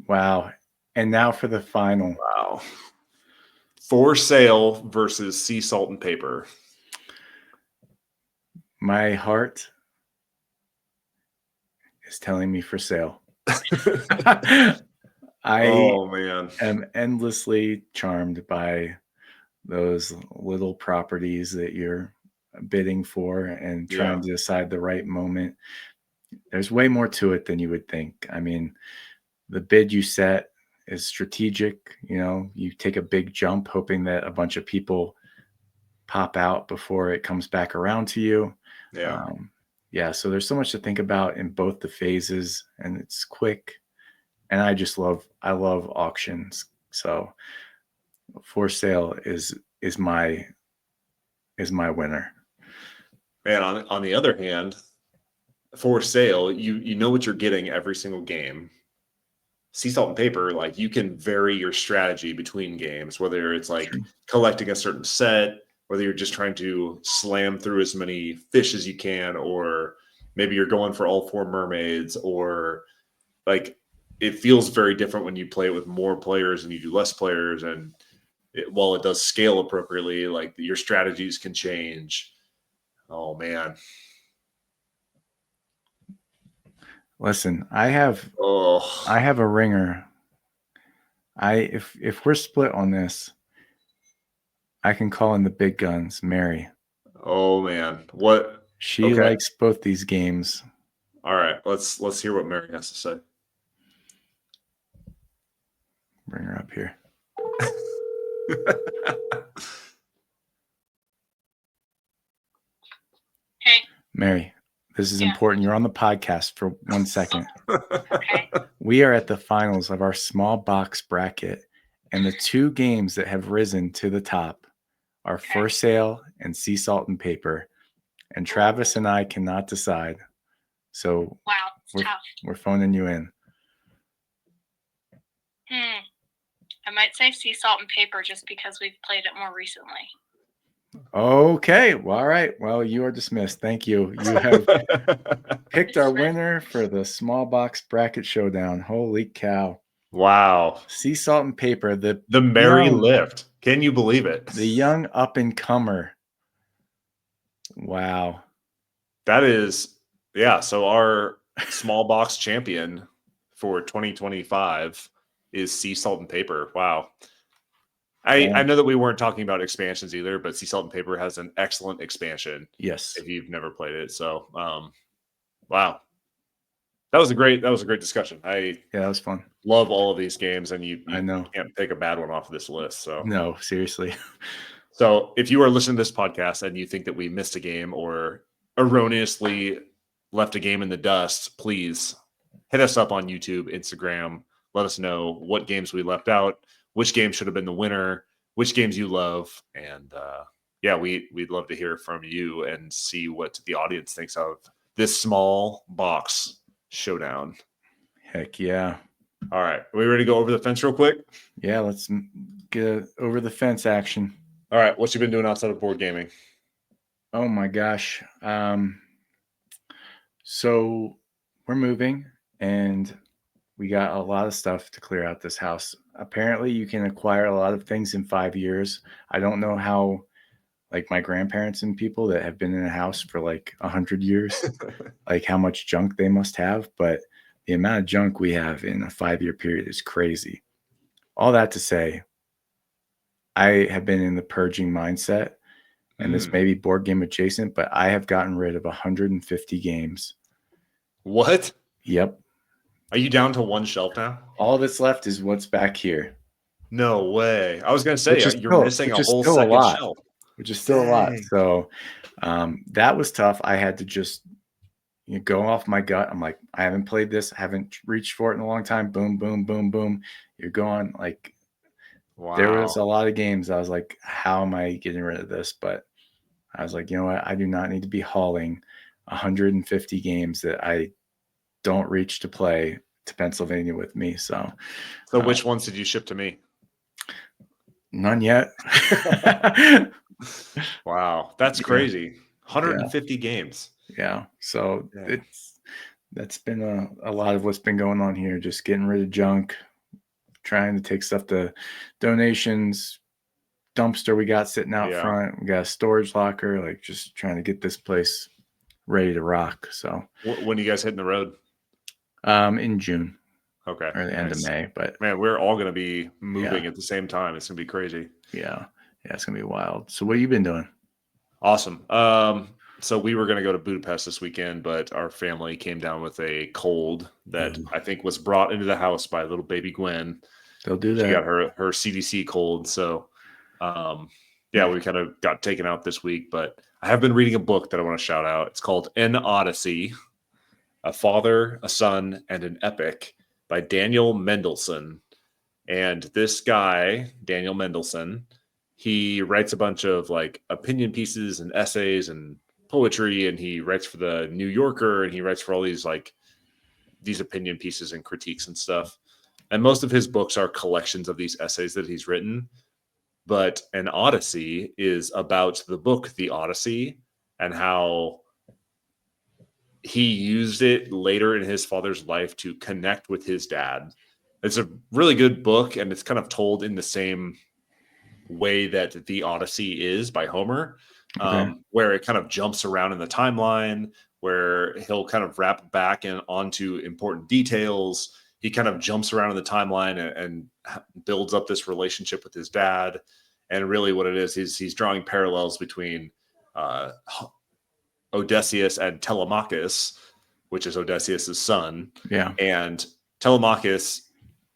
Wow. And now for the final. Wow. For Sale versus Sea Salt and Paper. My heart is telling me For Sale. I am endlessly charmed by those little properties that you're bidding for and trying to decide the right moment. There's way more to it than you would think. I mean, the bid you set is strategic. You know, you take a big jump hoping that a bunch of people pop out before it comes back around to you. So there's so much to think about in both the phases, and it's quick. And I love auctions. So For Sale is my winner. Man, on the other hand, For Sale, you know what you're getting every single game. Sea Salt and Paper, like you can vary your strategy between games, whether it's like collecting a certain set, whether you're just trying to slam through as many fish as you can, or maybe you're going for all 4 mermaids, or like it feels very different when you play it with more players and you do less players. And while it does scale appropriately, like your strategies can change. Oh man. Listen, I have a ringer. If we're split on this, I can call in the big guns, Mary. Oh man, what? She likes both these games. All right, let's hear what Mary has to say. Bring her up here. Hey, Mary, This is important. You're on the podcast for 1 second. Okay. We are at the finals of our small box bracket, and the 2 games that have risen to the top are For Sale and Sea Salt and Paper. And Travis and I cannot decide. So Wow, it's tough. we're phoning you in. I might say Sea Salt and Paper just because we've played it more recently. Okay. Well, all right. Well, you are dismissed. Thank you. You have picked our winner for the small box bracket showdown. Holy cow. Wow. Sea Salt and Paper. The merry young, lift. Can you believe it? The young up and comer. Wow. That is, yeah. So our small box champion for 2025 is Sea Salt and Paper. Wow. I know that we weren't talking about expansions either, but Sea Salt and Paper has an excellent expansion. Yes. If you've never played it. So wow. That was a great discussion. Yeah, that was fun. Love all of these games, and you I know. can't take a bad one off of this list. So no, seriously. So if you are listening to this podcast and you think that we missed a game or erroneously left a game in the dust, please hit us up on YouTube, Instagram. Let us know what games we left out, which game should have been the winner, which games you love. And we'd love to hear from you and see what the audience thinks of this small box showdown. Heck yeah. All right. Are we ready to go over the fence real quick? Yeah, let's get over the fence action. All right. What you been doing outside of board gaming? Oh my gosh. So we're moving and we got a lot of stuff to clear out this house. Apparently you can acquire a lot of things in 5 years. I don't know how, like my grandparents and people that have been in a house for like 100 years, like how much junk they must have. But the amount of junk we have in a 5-year period is crazy. All that to say, I have been in the purging mindset, and this may be board game adjacent, but I have gotten rid of 150 games. What? Yep. Are you down to one shelf now? All that's left is what's back here. No way. I was going to say, you're missing a whole second shelf. Which is still a lot. So that was tough. I had to just go off my gut. I'm like, I haven't played this. I haven't reached for it in a long time. Boom, boom, boom, boom. You're going like, wow. There was a lot of games. I was like, how am I getting rid of this? But I was like, you know what? I do not need to be hauling 150 games that I don't reach to play to Pennsylvania with me. So which ones did you ship to me? None yet. Wow. That's crazy. 150 games. Yeah. So that's been a lot of what's been going on here. Just getting rid of junk, trying to take stuff to donations, dumpster we got sitting out front. We got a storage locker, like just trying to get this place ready to rock. So when are you guys hitting the road? In June. Okay. Or the end of May. But man, we're all going to be moving at the same time. It's going to be crazy. Yeah. Yeah, it's going to be wild. So what have you been doing? Awesome. So we were going to go to Budapest this weekend, but our family came down with a cold that I think was brought into the house by little baby Gwen. They'll do that. She got her CDC cold. So, we kind of got taken out this week, but I have been reading a book that I want to shout out. It's called An Odyssey, A Father, a Son, and an Epic by Daniel Mendelsohn. And this guy, Daniel Mendelsohn, he writes a bunch of like opinion pieces and essays and poetry, and he writes for the New Yorker, and he writes for all these like these opinion pieces and critiques and stuff. And most of his books are collections of these essays that he's written. But An Odyssey is about the book, The Odyssey, and how he used it later in his father's life to connect with his dad. It's a really good book, and it's kind of told in the same way that The Odyssey is by Homer, where it kind of jumps around in the timeline, where he'll kind of wrap back in onto important details. He kind of jumps around in the timeline and builds up this relationship with his dad. And really what it is, he's drawing parallels between Odysseus and Telemachus, which is Odysseus' son. Yeah. And Telemachus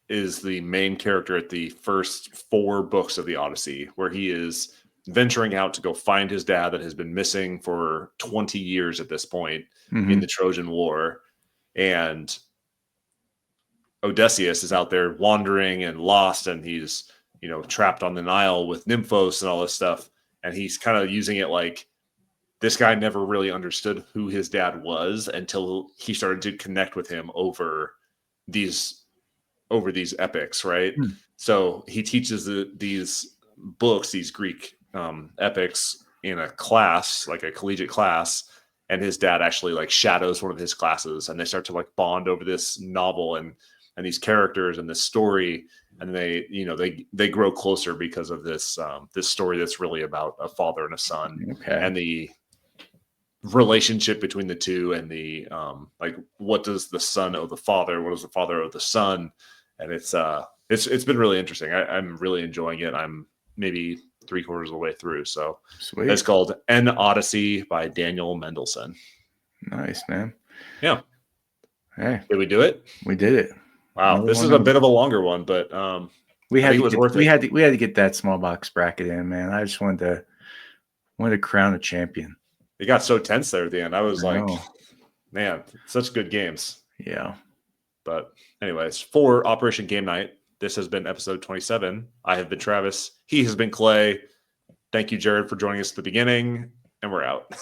is the main character at the first 4 books of the Odyssey, where he is venturing out to go find his dad that has been missing for 20 years at this point in the Trojan War. And Odysseus is out there wandering and lost, and he's, trapped on the Nile with Nymphos and all this stuff. And he's kind of using it like this guy never really understood who his dad was until he started to connect with him over these epics, right? So he teaches these books, these Greek epics in a class, like a collegiate class, and his dad actually like shadows one of his classes, and they start to like bond over this novel and these characters and this story, and they grow closer because of this this story that's really about a father and a son, and the relationship between the two, and the like, what does the son owe the father, what does the father owe the son? And it's been really interesting. I'm really enjoying it. I'm maybe 3/4 of the way through. So sweet. It's called An Odyssey by Daniel Mendelsohn. Nice, man. Yeah. Hey, did we do it? We did it. Wow, Another this is a bit of a longer one, but we had to get that small box bracket in, man. I just wanted to crown a champion. It got so tense there at the end. I was like, man, such good games. Yeah. But anyways, for Operation Game Night, this has been episode 27. I have been Travis. He has been Clay. Thank you, Jared, for joining us at the beginning, and we're out.